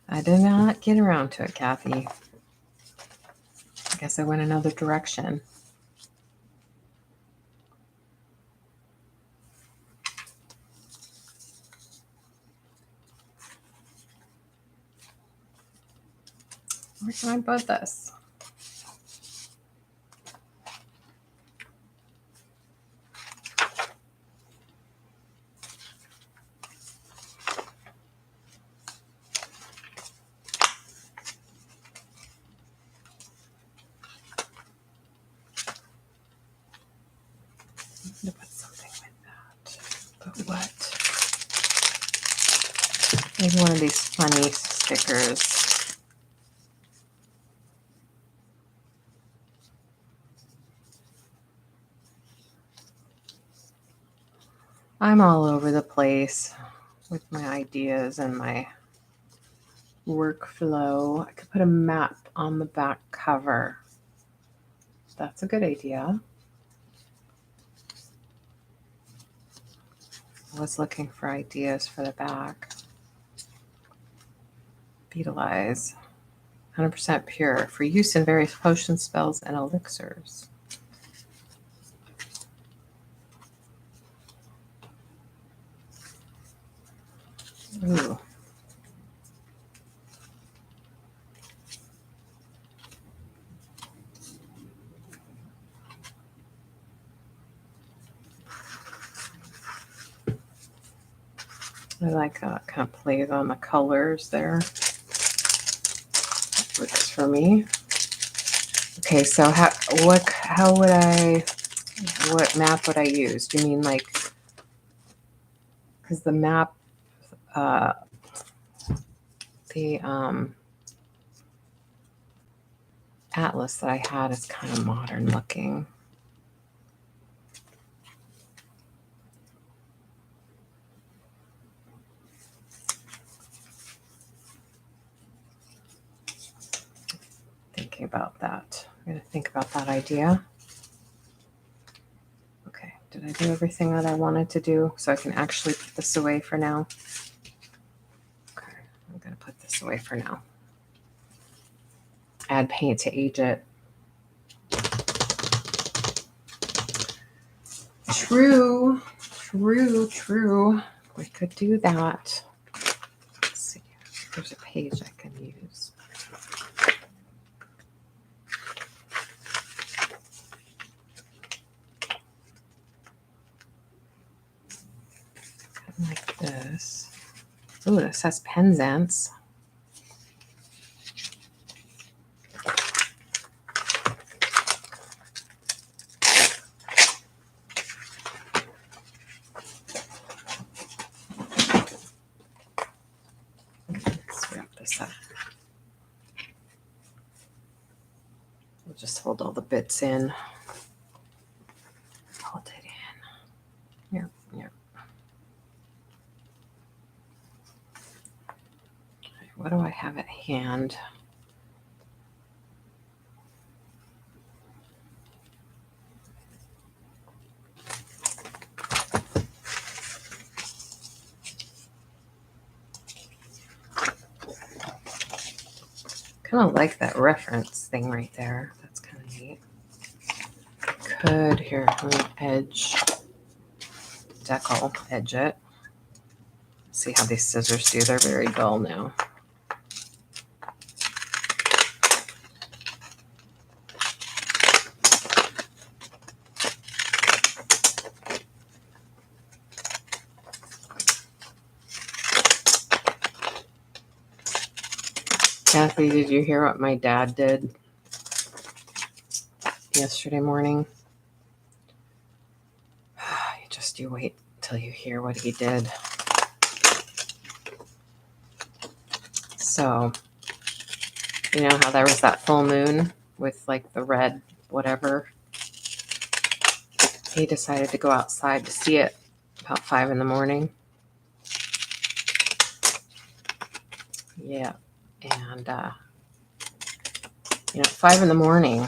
I did not get around to it, Kathy. I guess I went another direction. Where can I put this? I'm going to put something with that. But what? Maybe one of these funny stickers. I'm all over the place with my ideas and my workflow. I could put a map on the back cover. That's a good idea. I was looking for ideas for the back. Beetle eyes. 100% pure for use in various potions, spells, and elixirs. Ooh. I like how it kind of plays on the colors there. That works for me. Okay, so what map would I use? Do you mean like, because the map, the atlas that I had is kind of modern looking. Thinking about that. I'm going to think about that idea. Okay, did I do everything that I wanted to do so I can actually put this away for now? Okay, I'm going to put this away for now. Add paint to age it. True. We could do that. Let's see. There's a page I can use. Like this. Ooh, this says Penzance. Let's wrap this up. We'll just hold all the bits in. Hold it in. Yep. What do I have at hand? Kind of like that reference thing right there. That's kind of neat. Could, here, let me edge it. See how these scissors do. They're very dull now. Kathy, did you hear what my dad did yesterday morning? You wait till you hear what he did. So, you know how there was that full moon with like the red whatever? He decided to go outside to see it about 5 in the morning. Yeah. And, 5 in the morning,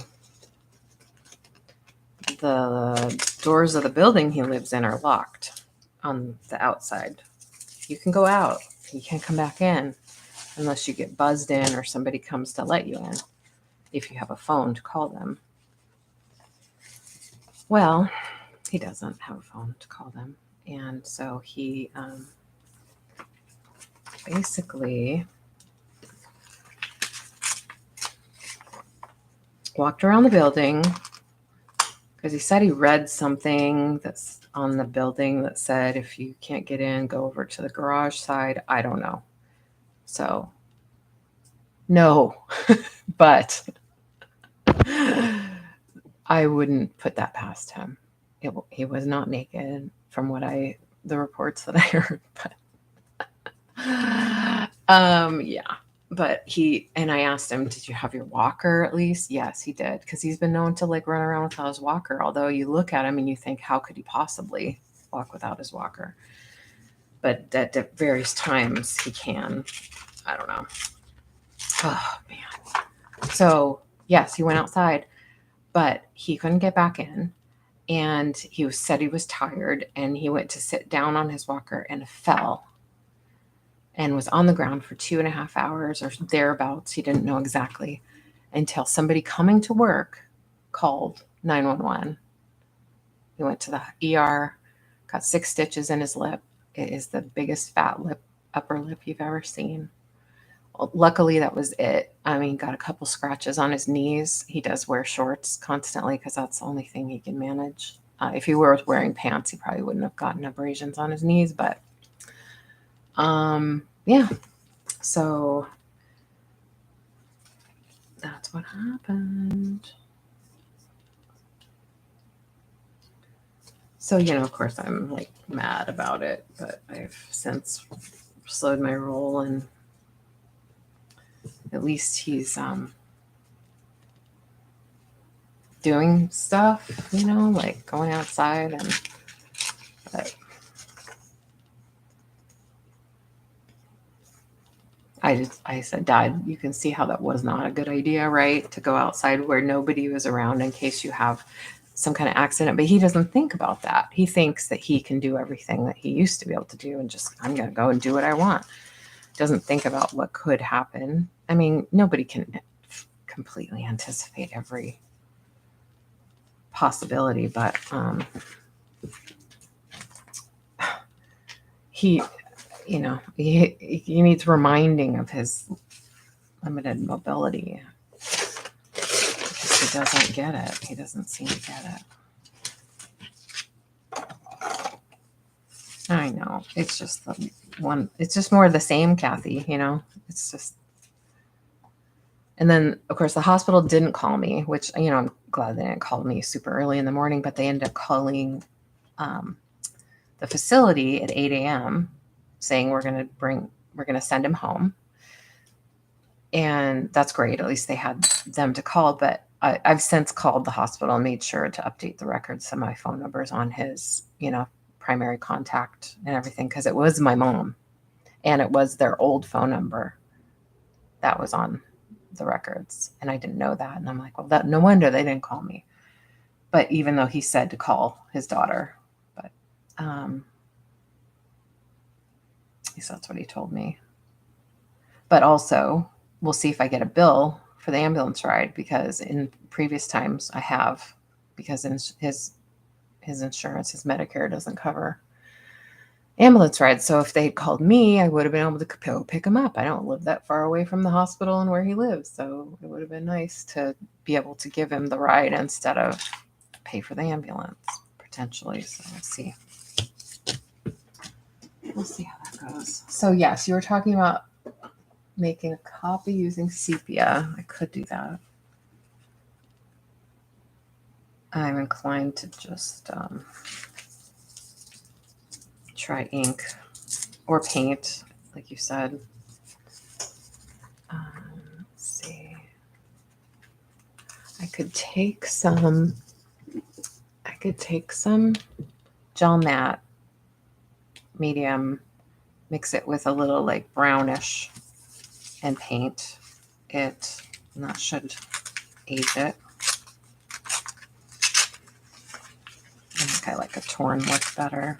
the doors of the building he lives in are locked on the outside. You can go out. You can't come back in unless you get buzzed in or somebody comes to let you in if you have a phone to call them. Well, he doesn't have a phone to call them. And so he basically walked around the building because he said he read something that's on the building that said, if you can't get in, go over to the garage side. I don't know. So, no, but I wouldn't put that past him. He was not naked from the reports that I heard, but yeah. But I asked him, did you have your walker at least? Yes, he did. Because he's been known to like run around without his walker. Although you look at him and you think, how could he possibly walk without his walker? But at various times he can. I don't know. Oh, man. So, yes, he went outside, but he couldn't get back in. And he said he was tired and he went to sit down on his walker and fell and was on the ground for 2.5 hours or thereabouts. He didn't know exactly until somebody coming to work called 911. He went to the ER, got 6 stitches in his lip. It is the biggest fat upper lip you've ever seen. Well, luckily, that was it. I mean, got a couple scratches on his knees. He does wear shorts constantly because that's the only thing he can manage. If he were wearing pants, he probably wouldn't have gotten abrasions on his knees, but yeah. So that's what happened. So, of course, I'm like mad about it, but I've since slowed my roll, and at least he's doing stuff, like going outside. But I said, Dad, you can see how that was not a good idea, right? To go outside where nobody was around in case you have some kind of accident. But he doesn't think about that. He thinks that he can do everything that he used to be able to do and just, I'm going to go and do what I want. Doesn't think about what could happen. I mean, nobody can completely anticipate every possibility, but he needs reminding of his limited mobility. He doesn't get it. He doesn't seem to get it. I know. It's just it's just more of the same, Kathy, It's just. And then, of course, the hospital didn't call me, which, I'm glad they didn't call me super early in the morning, but they ended up calling the facility at 8 a.m. saying we're going to send him home. And that's great. At least they had them to call. But I've since called the hospital and made sure to update the records of my phone numbers on his, primary contact and everything, because it was my mom and it was their old phone number that was on the records. And I didn't know that. And I'm like, well, no wonder they didn't call me. But even though he said to call his daughter, but at least that's what he told me. But also, we'll see if I get a bill for the ambulance ride, because in previous times I have, because his insurance, his Medicare doesn't cover ambulance rides. So if they had called me, I would have been able to go pick him up. I don't live that far away from the hospital and where he lives. So it would have been nice to be able to give him the ride instead of pay for the ambulance, potentially. So we'll see. We'll see how that goes. So yes, you were talking about making a copy using sepia. I could do that. I'm inclined to just try ink or paint, like you said. could take some gel matte medium, mix it with a little like brownish and paint it. And that should age it. I think I like a torn look better.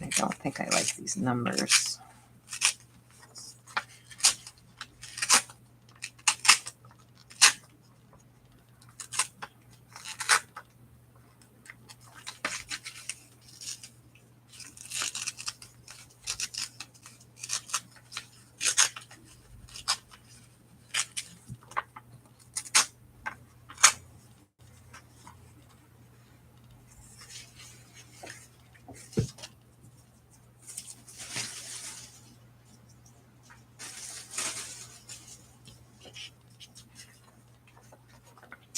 I don't think I like these numbers.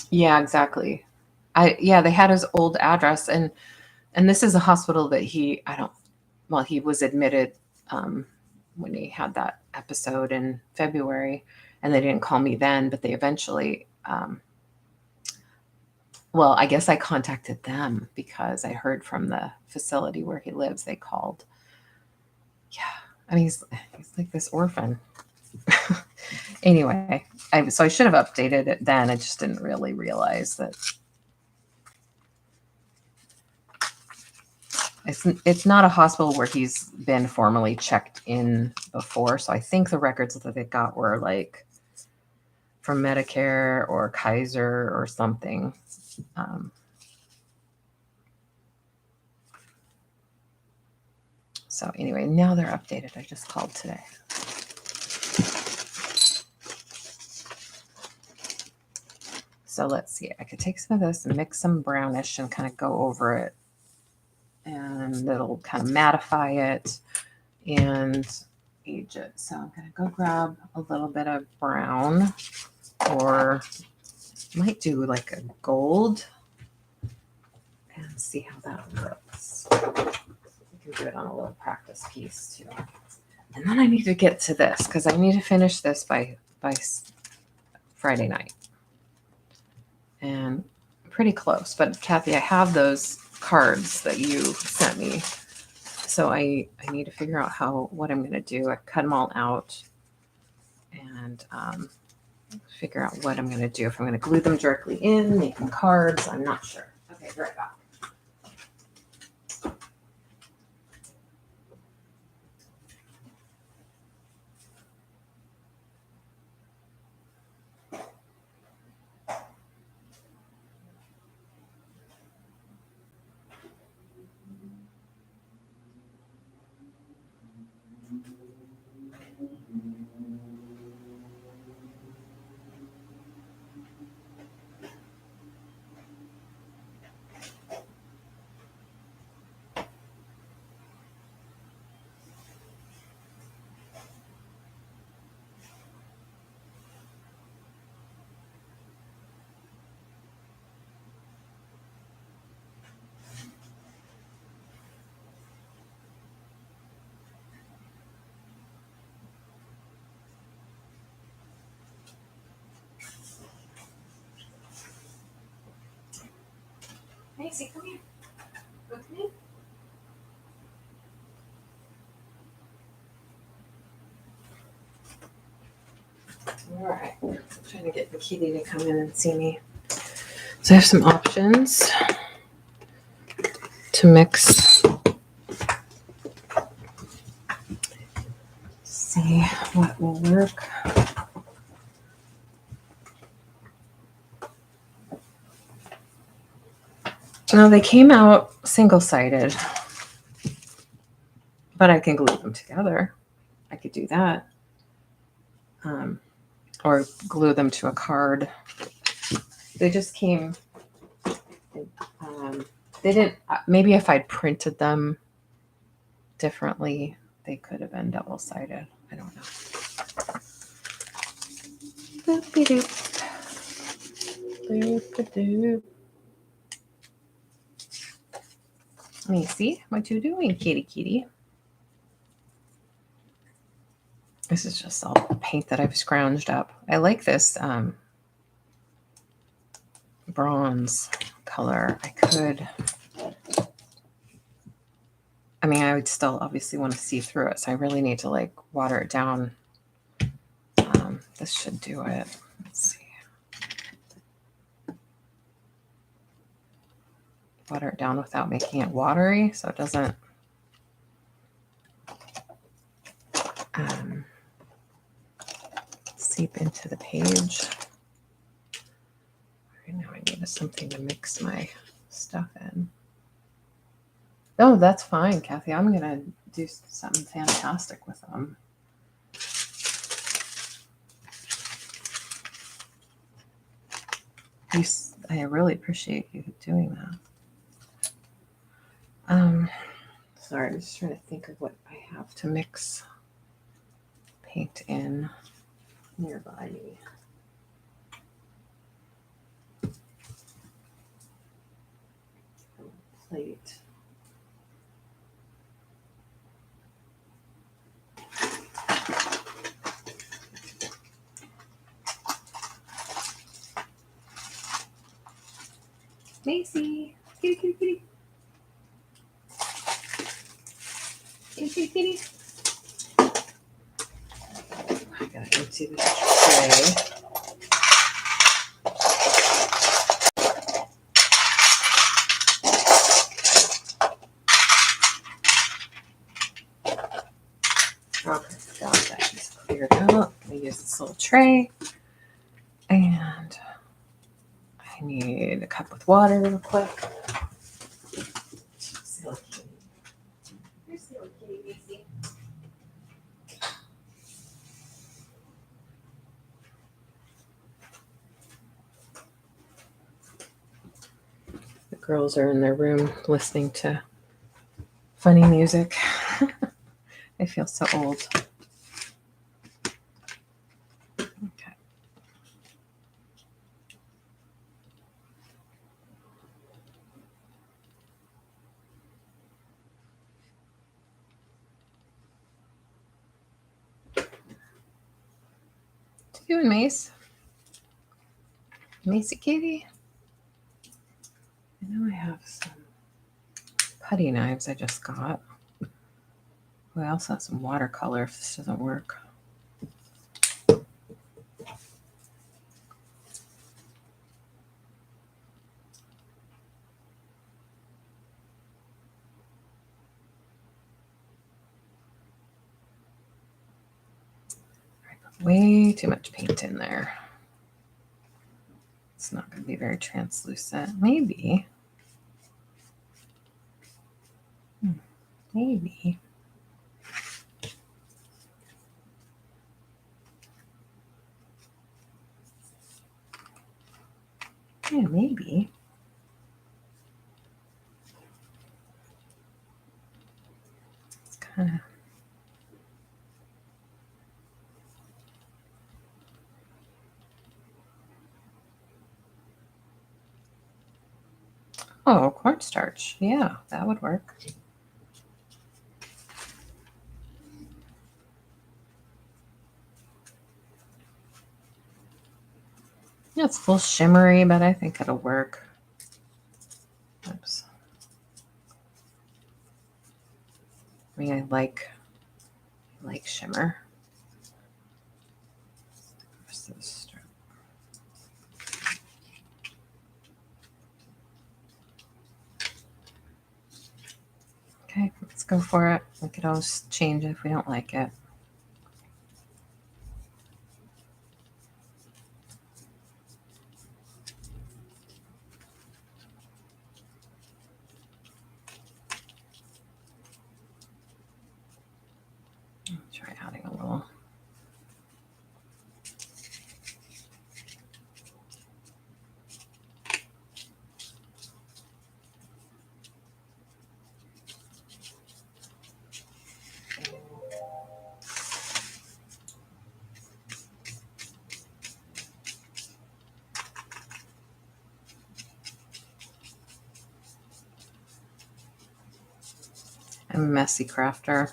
Yeah, exactly. They had his old address, and this is a hospital that he was admitted when he had that episode in February, and they didn't call me then, but they eventually I guess I contacted them because I heard from the facility where he lives. They called. Yeah, I mean he's like this orphan. Anyway, so I should have updated it then. I just didn't really realize that it's not a hospital where he's been formally checked in before. So I think the records that they got were like from Medicare or Kaiser or something. So anyway, now they're updated. I just called today. So let's see. I could take some of this and mix some brownish and kind of go over it. And it'll kind of mattify it and age it. So I'm going to go grab a little bit of brown, or might do like a gold, and see how that looks. We can do it on a little practice piece too. And then I need to get to this because I need to finish this by Friday night. And pretty close. But Kathy, I have those cards that you sent me. So I need to figure out what I'm going to do. I cut them all out and figure out what I'm going to do. If I'm going to glue them directly in, make them cards, I'm not sure. Okay, be right back. Macy, come here. With me. All right. I'm trying to get the kitty to come in and see me. So I have some options to mix. See what will work. Now they came out single-sided, but I can glue them together. I could do that. Or glue them to a card. They just came, they didn't, maybe if I'd printed them differently, they could have been double-sided. I don't know. Boop-de-doop. Boop-de-doop. Macy, what you doing, kitty? This is just all paint that I've scrounged up. I like this bronze color, I would still obviously want to see through it, so I really need to like water it down. This should do it. Let's see. Water it down without making it watery so it doesn't seep into the page. Right now I need something to mix my stuff in. Oh, that's fine, Kathy. I'm going to do something fantastic with them. I really appreciate you doing that. Sorry, I'm just trying to think of what I have to mix paint in nearby me. Plate. Macy, kitty, kitty, kitty. Kitty, kitty, kitty. I gotta empty this tray. Okay, got that just cleared out. I'm gonna use this little tray. And I need a cup with water real quick. Silly kitty. You're silly kitty, Macy. The girls are in their room listening to funny music. I feel so old. Okay. What you doing, Mace? Macy kitty? I know I have some putty knives I just got. I also have some watercolor if this doesn't work. I put way too much paint in there. It's not going to be very translucent. Maybe. Maybe. Yeah, maybe. It's kind of... Oh, cornstarch. Yeah, that would work. Yeah, it's a little shimmery, but I think it'll work. Oops. I mean, I like shimmer. Okay, let's go for it. We could always change it if we don't like it. Try adding a little. I'm a messy crafter.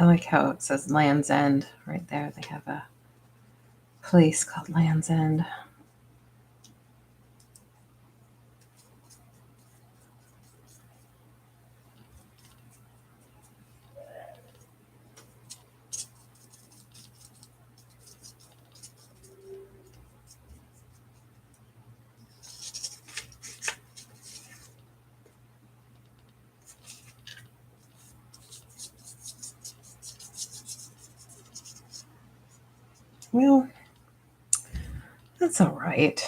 I like how it says Land's End right there. They have a place called Land's End. Well, that's all right.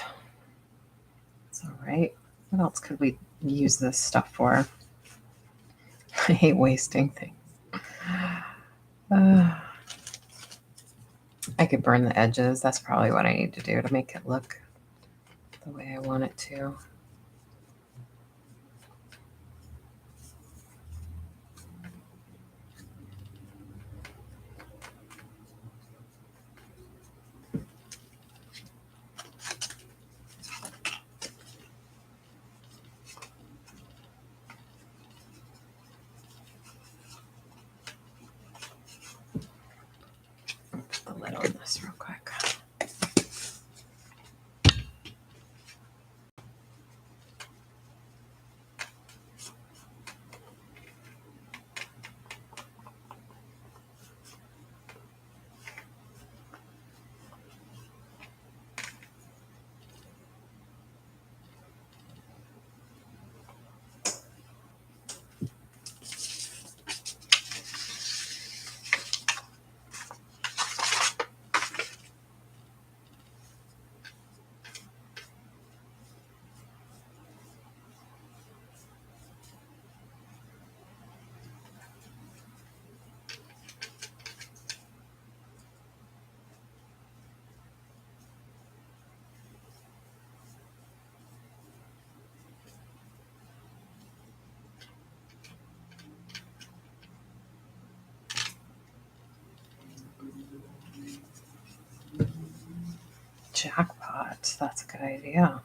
That's all right. What else could we use this stuff for? I hate wasting things. I could burn the edges. That's probably what I need to do to make it look the way I want it to. Put the lid on this real quick. Jackpot. That's a good idea.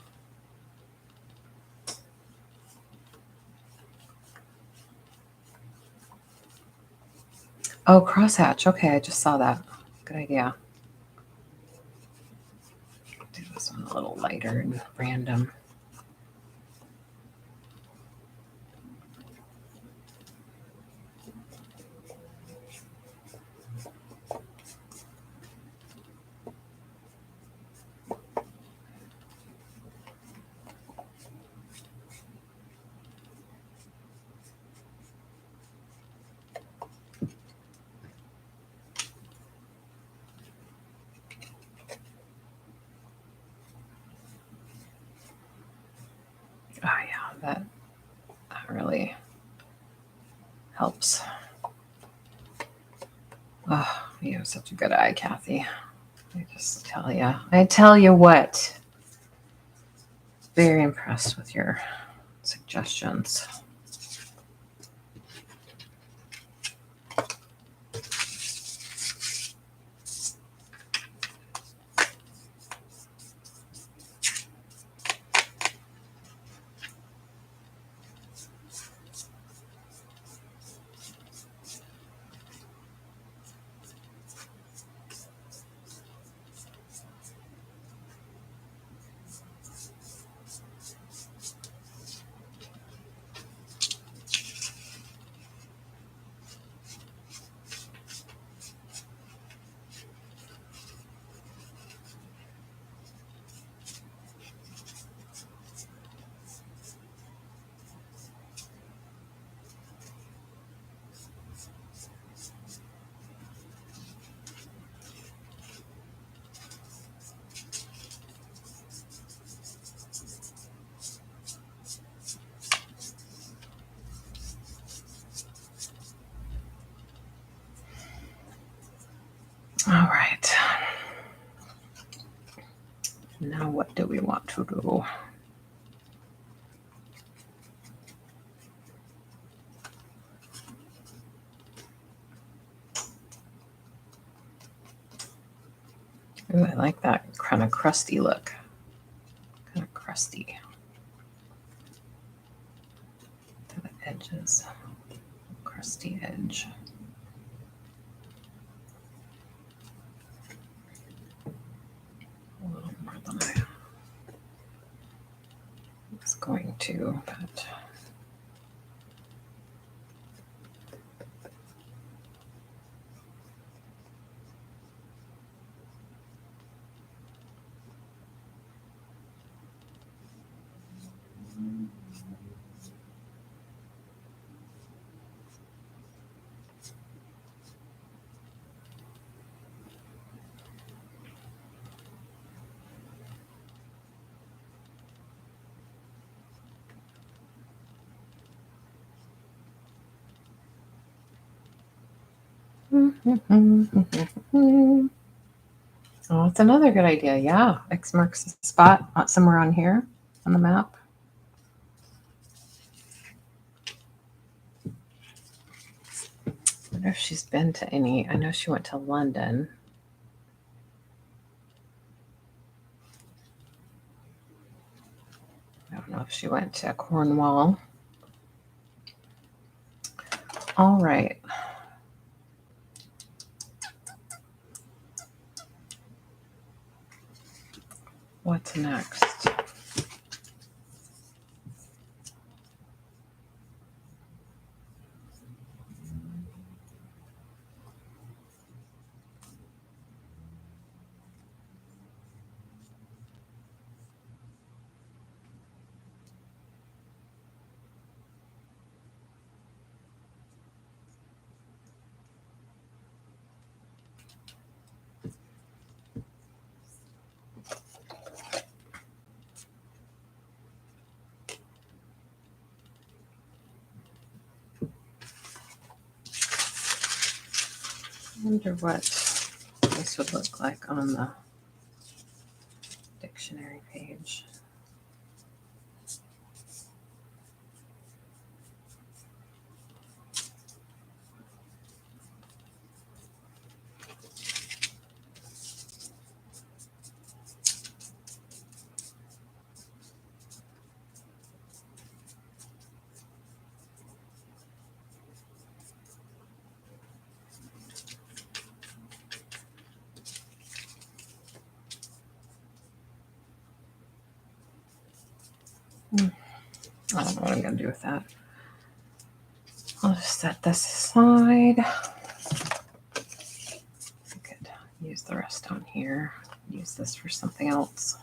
Oh, crosshatch. Okay, I just saw that. Good idea. Do this one a little lighter and random. Oh yeah, that really helps. Oh, you have such a good eye, Kathy. I just tell you. I tell you what. Very impressed with your suggestions. All right. Now what do we want to do? Ooh, I like that kind of crusty look. Kind of crusty. To the edges. Crusty edge. too, but oh, it's another good idea. Yeah, X marks the spot somewhere on here on the map. I wonder if she's been to any. I know she went to London. I don't know if she went to Cornwall. All right. What's next? I wonder what this would look like on the dictionary page. I don't know what I'm going to do with that. I'll just set this aside. I could use the rest on here. Use this for something else.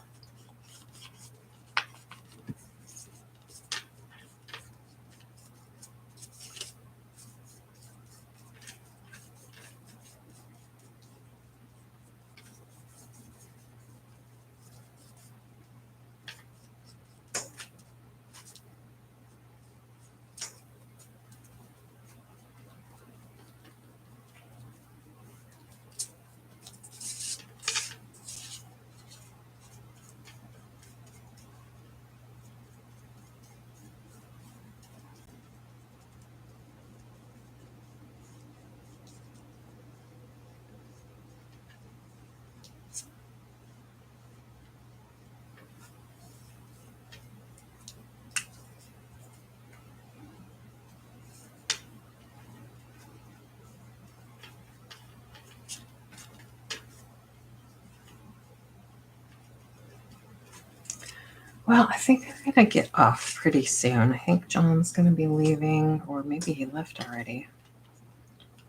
Well, I think I'm going to get off pretty soon. I think John's going to be leaving, or maybe he left already.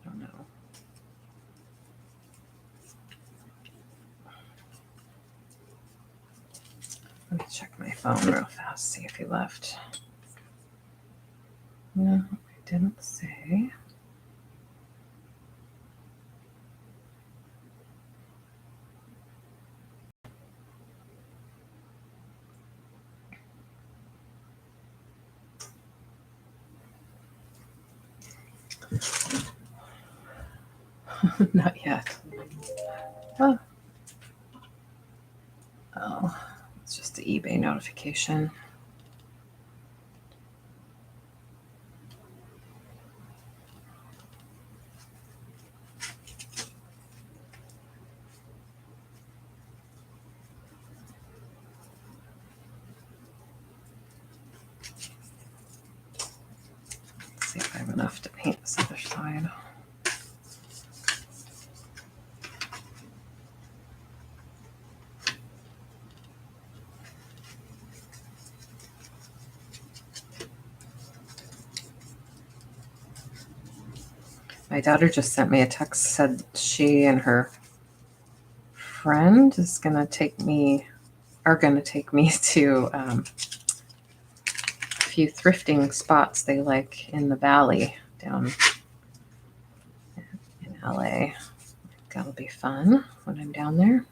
I don't know. Let me check my phone real fast, see if he left. No, it didn't say. Not yet. Oh. Oh, it's just the eBay notification. Let's see if I have enough to paint this other side. My daughter just sent me a text, said she and her friend are gonna take me to a few thrifting spots they like in the valley down in LA. That'll be fun when I'm down there.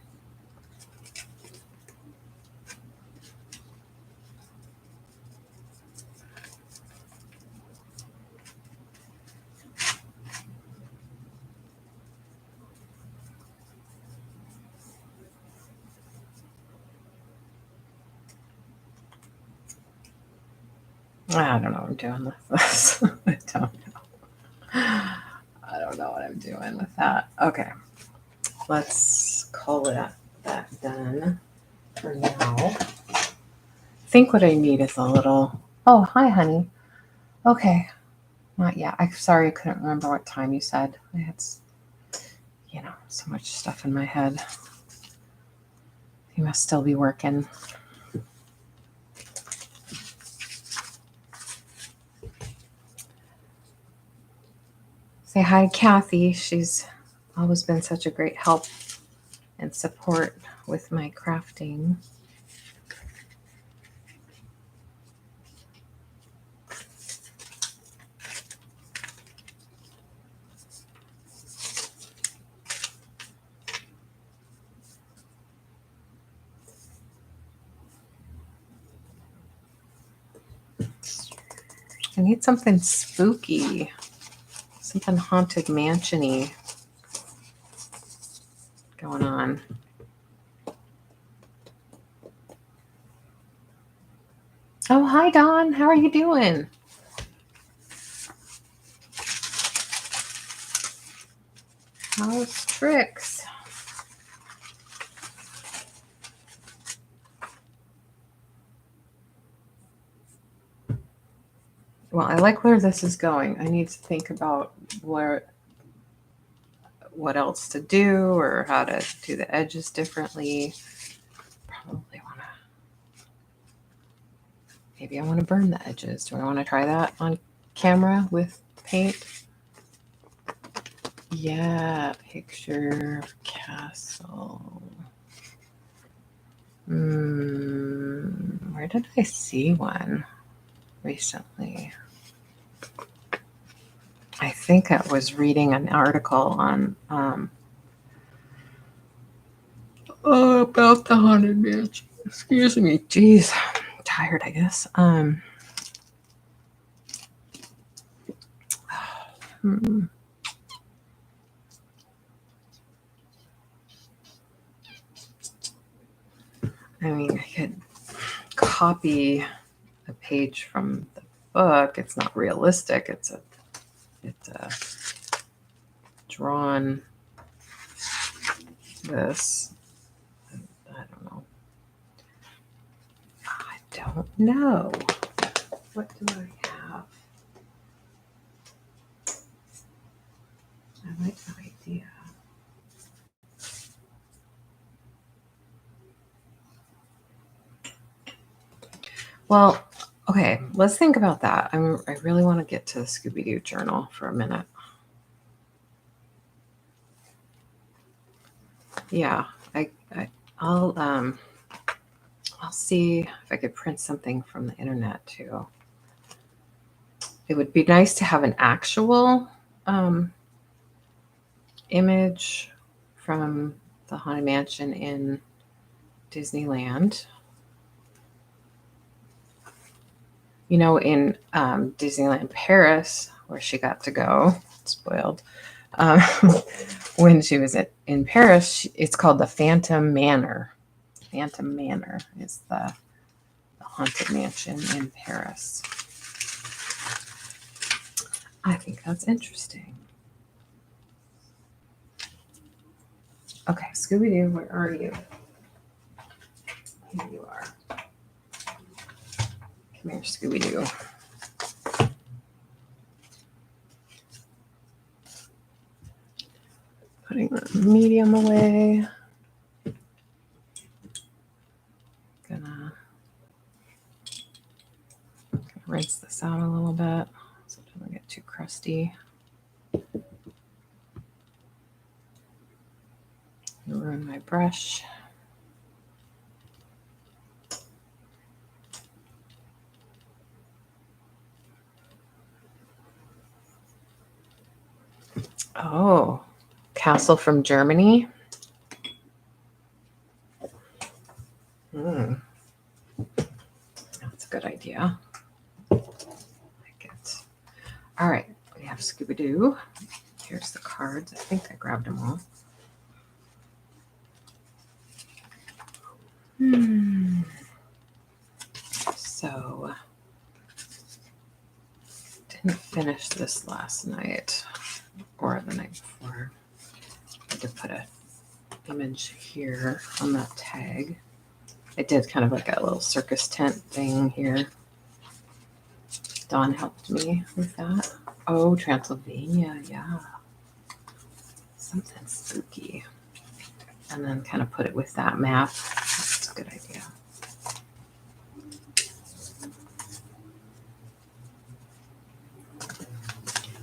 I don't know what I'm doing with this. I don't know what I'm doing with that. Okay, let's call it that done for now. I think what I need is a little. Oh, hi, honey. Okay, not yet. I'm sorry, I couldn't remember what time you said. I had, so much stuff in my head. You must still be working. Say hi to Kathy. She's always been such a great help and support with my crafting. I need something spooky, something haunted mansion-y going on. Oh, hi, Dawn. How are you doing? How's Tricks? Well, I like where this is going. I need to think about what else to do or how to do the edges differently. Probably want to. Maybe I want to burn the edges. Do I want to try that on camera with paint? Yeah, picture castle. Where did I see one recently? I think I was reading an article on about the haunted mansion. Excuse me. Jeez, I'm tired, I guess. I mean, I could copy a page from the book. It's not realistic. It's a drawn this. I don't know. I don't know. What do I have? I like the idea. Well, okay, let's think about that. I really want to get to the Scooby-Doo journal for a minute. Yeah, I'll see if I could print something from the internet too. It would be nice to have an actual image from the Haunted Mansion in Disneyland. You know, in Disneyland Paris, where she got to go, spoiled, when she was in Paris, it's called the Phantom Manor. Phantom Manor is the haunted mansion in Paris. I think that's interesting. Okay, Scooby-Doo, where are you? Here you are. Come here, Scooby-Doo. Putting the medium away. Gonna rinse this out a little bit so it doesn't get too crusty. ruin my brush. Oh, castle from Germany. That's a good idea. I like it. All right, we have Scooby-Doo. Here's the cards. I think I grabbed them all. So, didn't finish this last night or the night before. I had to put an image here on that tag. I did kind of like a little circus tent thing here. Dawn helped me with that. Oh, Transylvania, yeah. Something spooky. And then kind of put it with that map. That's a good idea.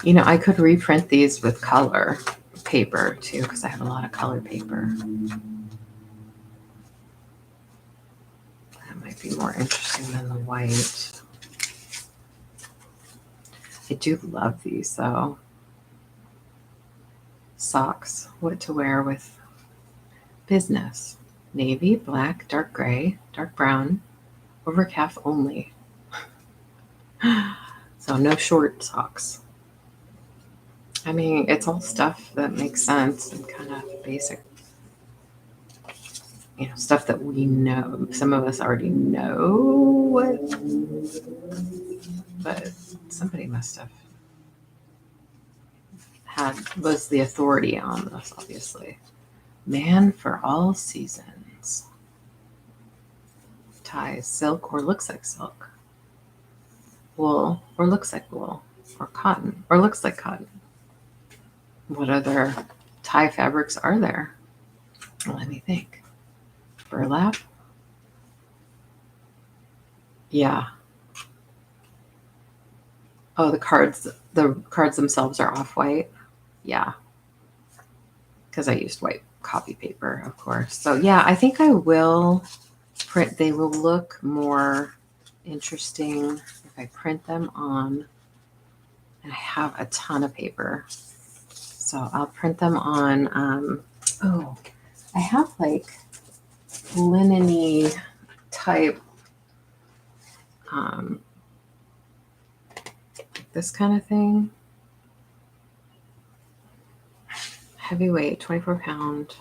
You know, I could reprint these with color paper too, because I have a lot of color paper. That might be more interesting than the white. I do love these though. Socks, what to wear with business. Navy, black, dark gray, dark brown, over calf only. So no short socks. I mean, it's all stuff that makes sense and kind of basic, you know, stuff that we know. Some of us already know what, but somebody must have was the authority on this, obviously. Man for all seasons. Ties, silk or looks like silk. Wool or looks like wool. Or cotton or looks like cotton. What other tie fabrics are there? Let me think. Burlap? Yeah. Oh, the cards themselves are off-white. Yeah. Because I used white copy paper, of course. So yeah, I think I will print. They will look more interesting if I print them on. And I have a ton of paper. So I'll print them on, oh, I have like linen-y type, this kind of thing. Heavyweight, 24-pound,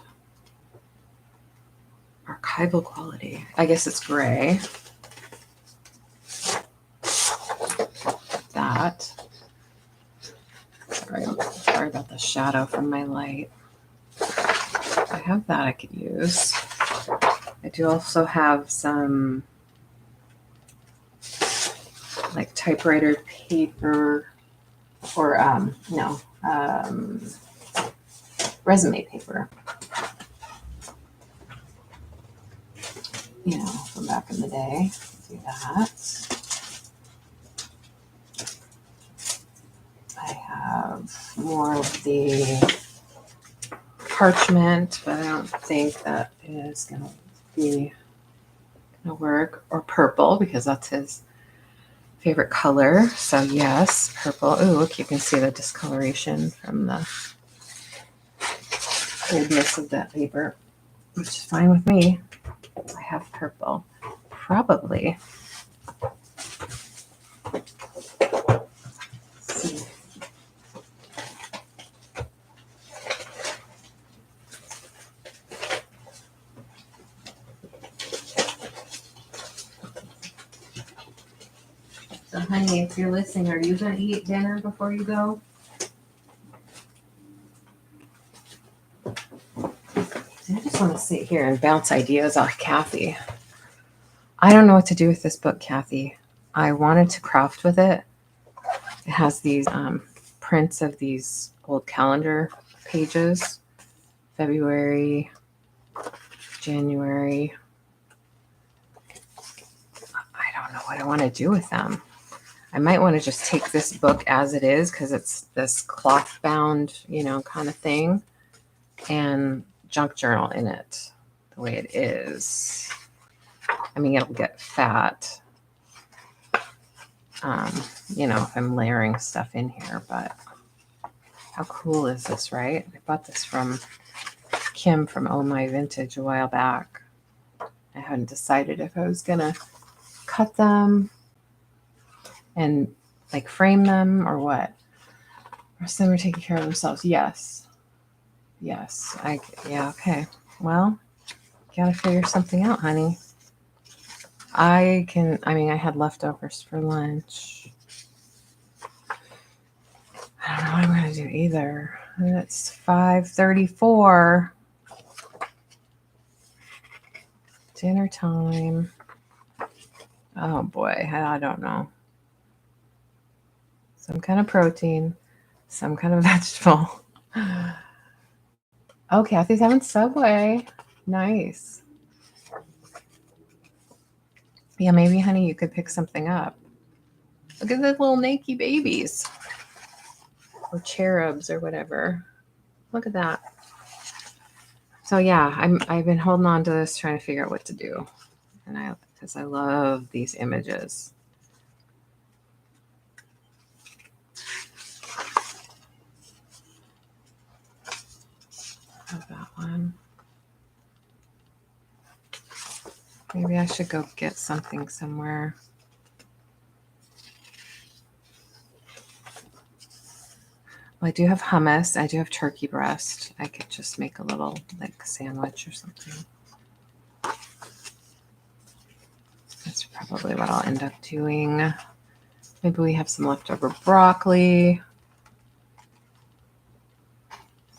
archival quality. I guess it's gray. That. Sorry about the shadow from my light. I have that I could use. I do also have some like typewriter paper or resume paper. You know, from back in the day. Do that. I have more of the parchment, but I don't think that is going to work. Or purple, because that's his favorite color. So yes, purple. Oh, look, you can see the discoloration from the oldness of that paper, which is fine with me. I have purple. Probably. Let's see. So, honey, if you're listening, are you going to eat dinner before you go? I just want to sit here and bounce ideas off Kathy. I don't know what to do with this book, Kathy. I wanted to craft with it. It has these prints of these old calendar pages. February, January. I don't know what I want to do with them. I might want to just take this book as it is because it's this cloth bound, you know, kind of thing, and junk journal in it the way it is. I mean, it'll get fat, you know, if I'm layering stuff in here, but how cool is this, right? I bought this from Kim from Oh My Vintage a while back. I hadn't decided if I was gonna cut them and like frame them or what. Rest of them are taking care of themselves. Yes. Yes. Yeah, okay. Well, gotta figure something out, honey. I had leftovers for lunch. I don't know what I'm gonna do either. It's 5:34. Dinner time. Oh boy, I don't know. Some kind of protein, some kind of vegetable. Oh, Kathy's having Subway. Nice. Yeah, maybe, honey, you could pick something up. Look at the little naked babies. Or cherubs or whatever. Look at that. So yeah, I've been holding on to this, trying to figure out what to do. And because I love these images. Love that one. Maybe I should go get something somewhere. Well, I do have hummus. I do have turkey breast. I could just make a little like sandwich or something. That's probably what I'll end up doing. Maybe we have some leftover broccoli.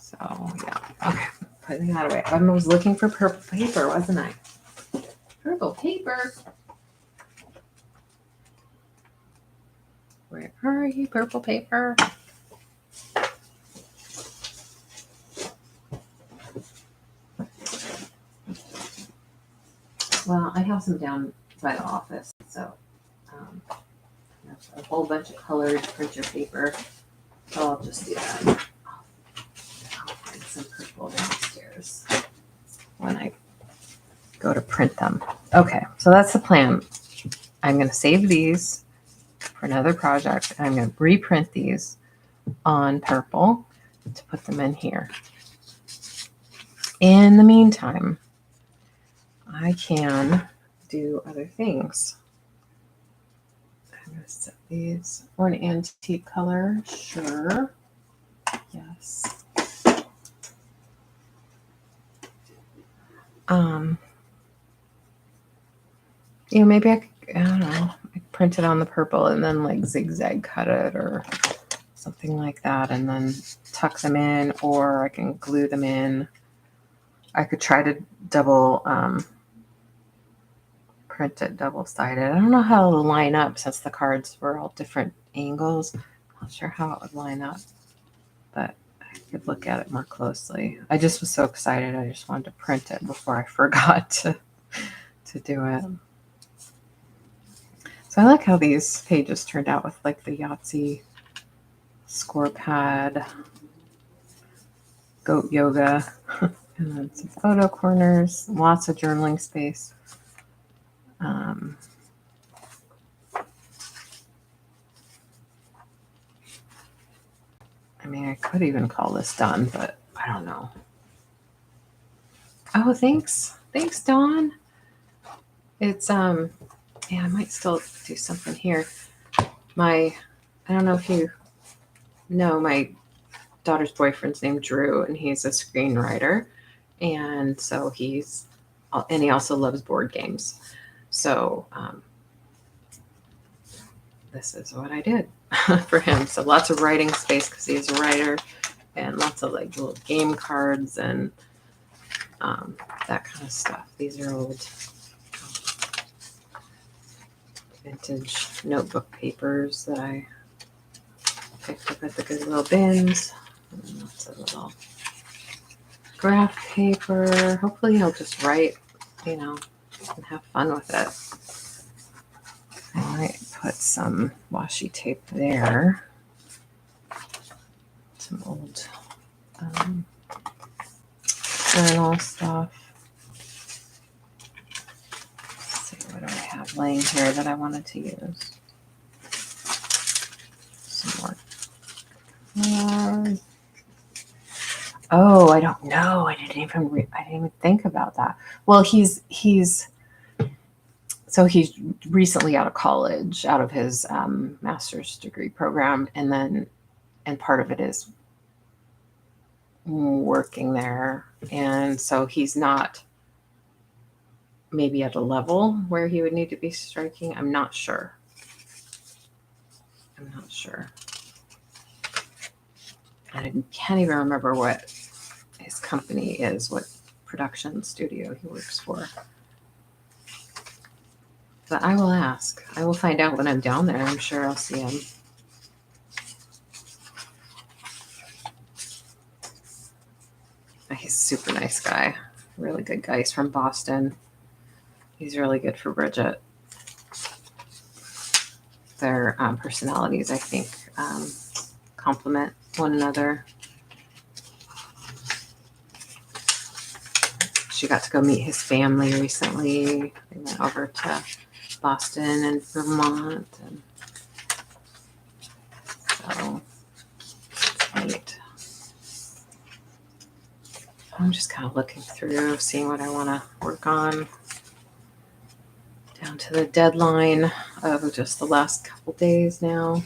So yeah, okay. Putting that away. I was looking for purple paper, wasn't I? Purple paper. Where are you, purple paper? Well, I have some down by the office, so there's a whole bunch of colored printer paper. So I'll just do that. I'll find some purple downstairs when I go to print them. Okay, so that's the plan. I'm going to save these for another project. I'm going to reprint these on purple to put them in here. In the meantime, I can do other things. I'm going to set these for an antique color. Sure. Yes. You know, maybe I don't know, I print it on the purple and then like zigzag cut it or something like that and then tuck them in, or I can glue them in. I could try to double print it double-sided. I don't know how it'll line up since the cards were all different angles. I'm not sure how it would line up, but I could look at it more closely. I just was so excited. I just wanted to print it before I forgot to do it. So I like how these pages turned out with like the Yahtzee score pad, goat yoga, and then some photo corners, lots of journaling space. I mean, I could even call this done, but I don't know. Oh, thanks. Thanks, Dawn. It's, yeah, I might still do something here. I don't know if you know, my daughter's boyfriend's named Drew, and he's a screenwriter. And so he also loves board games. So this is what I did for him. So lots of writing space because he's a writer, and lots of like little game cards and that kind of stuff. These are old vintage notebook papers that I picked up at the Goodwill bins. And lots of little graph paper. Hopefully he'll just write, you know, and have fun with it. I might put some washi tape there. Some old journal stuff. Let's see, what do I have laying here that I wanted to use? Some more. Oh, I don't know. I didn't even think about that. Well, he's recently out of college, out of his master's degree program, and part of it is working there, and so he's not maybe at a level where he would need to be striking. I'm not sure. I can't even remember what his company is, what production studio he works for. But I will ask. I will find out when I'm down there. I'm sure I'll see him. He's a super nice guy. Really good guy. He's from Boston. He's really good for Bridget. Their personalities, I think, complement one another. She got to go meet his family recently. They went over to Boston and Vermont, and so it's neat. I'm just kind of looking through, seeing what I want to work on. Down to the deadline of just the last couple days now.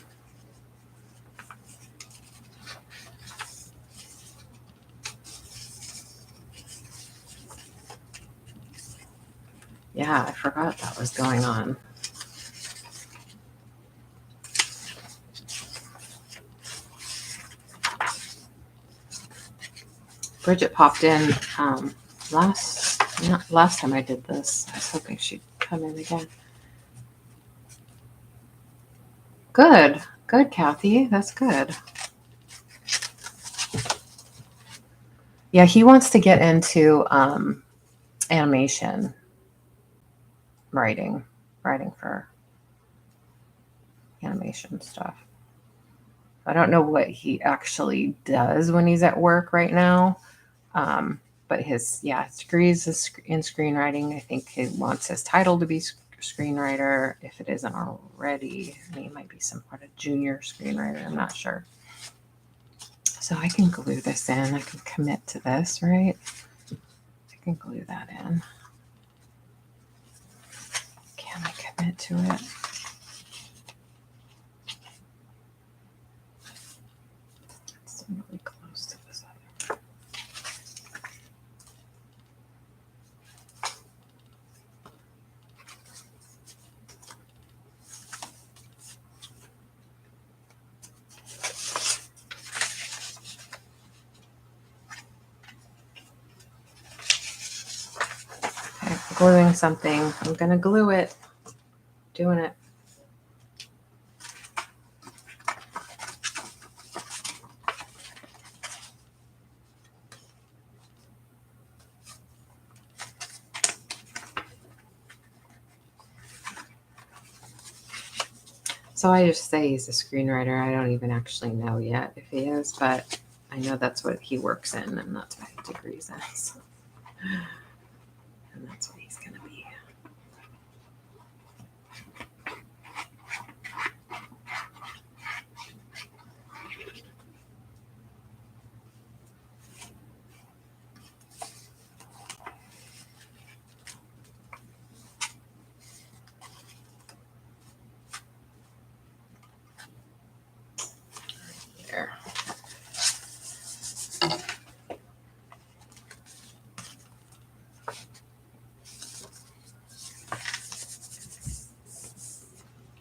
Yeah, I forgot that was going on. Bridget popped in last time I did this. I was hoping she'd come in again. Good, Kathy. That's good. Yeah, he wants to get into animation writing for animation stuff. I don't know what he actually does when he's at work right now. But his degrees is in screenwriting. I think he wants his title to be screenwriter, if it isn't already. I mean, he might be some sort of junior screenwriter. I'm not sure. So I can glue this in. I can commit to this, right? I can glue that in. Can I commit to it? It's really close to this other. Okay, gluing something. I'm going to glue it. Doing it. So I just say he's a screenwriter. I don't even actually know yet if he is, but I know that's what he works in, and that's what his degree's in. So. And that's what he's going to be. There.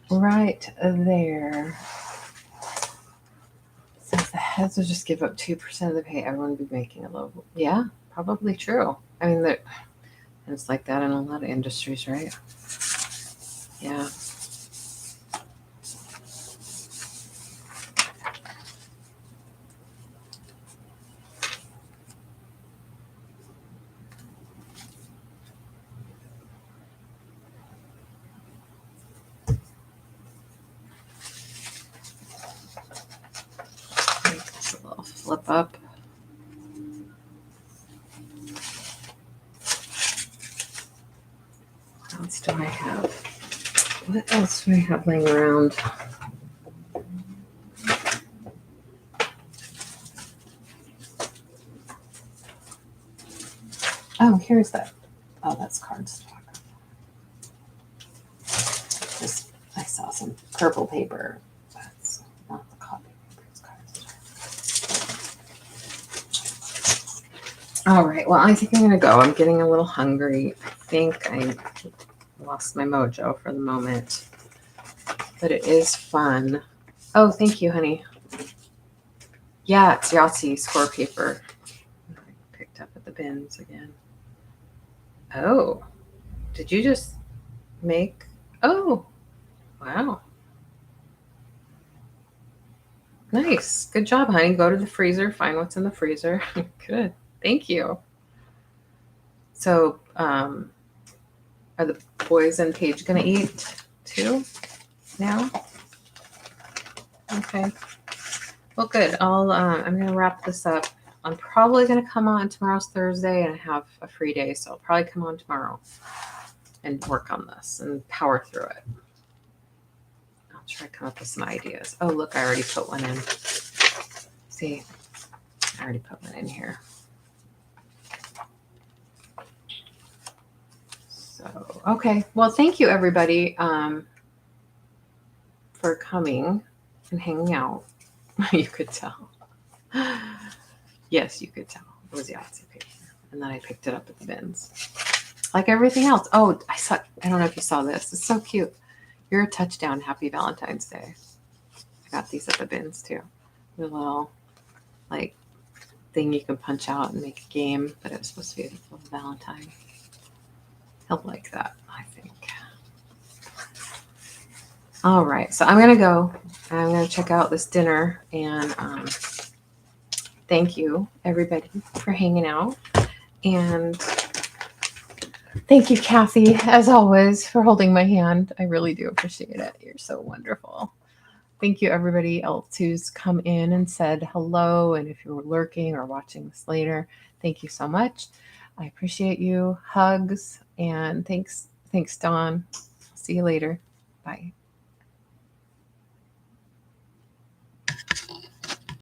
Right there. Since the heads would just give up 2% of the pay, everyone would be making a low. Yeah, probably true. I mean, it's like that in a lot of industries, right? Yeah. Make this a little flip up. I have? What else do I have laying around? Oh, here's that. Oh, that's cardstock. I saw some purple paper. That's not the copy paper, it's cardstock. All right, well, I think I'm gonna go. I'm getting a little hungry. I think I lost my mojo for the moment, but it is fun. Oh, thank you, honey. Yeah, it's Yahtzee score paper. I picked up at the bins again. Oh, did you just make? Oh, wow. Nice. Good job, honey. Go to the freezer, find what's in the freezer. Good. Thank you. So, are the boys and Paige going to eat too now? Okay. Well, good. I'm going to wrap this up. I'm probably going to come on tomorrow's Thursday and I have a free day. So I'll probably come on tomorrow and work on this and power through it. I'll try to come up with some ideas. Oh, look, I already put one in. See, I already put one in here. So, okay. Well, thank you everybody for coming and hanging out. You could tell. Yes, you could tell. It was Yahtzee paper. And then I picked it up at the bins. Like everything else. Oh, I don't know if you saw this. It's so cute. You're a touchdown. Happy Valentine's Day. I got these at the bins too. The little like thing you can punch out and make a game, but it was supposed to be a little Valentine. He'll like that, I think. All right, so I'm gonna go. I'm gonna check out this dinner, and thank you everybody for hanging out, and thank you, Kathy, as always, for holding my hand. I really do appreciate it. You're so wonderful. Thank you, everybody else who's come in and said hello, and if you're lurking or watching this later, thank you so much. I appreciate you. Hugs, and thanks, Dawn. See you later. Bye.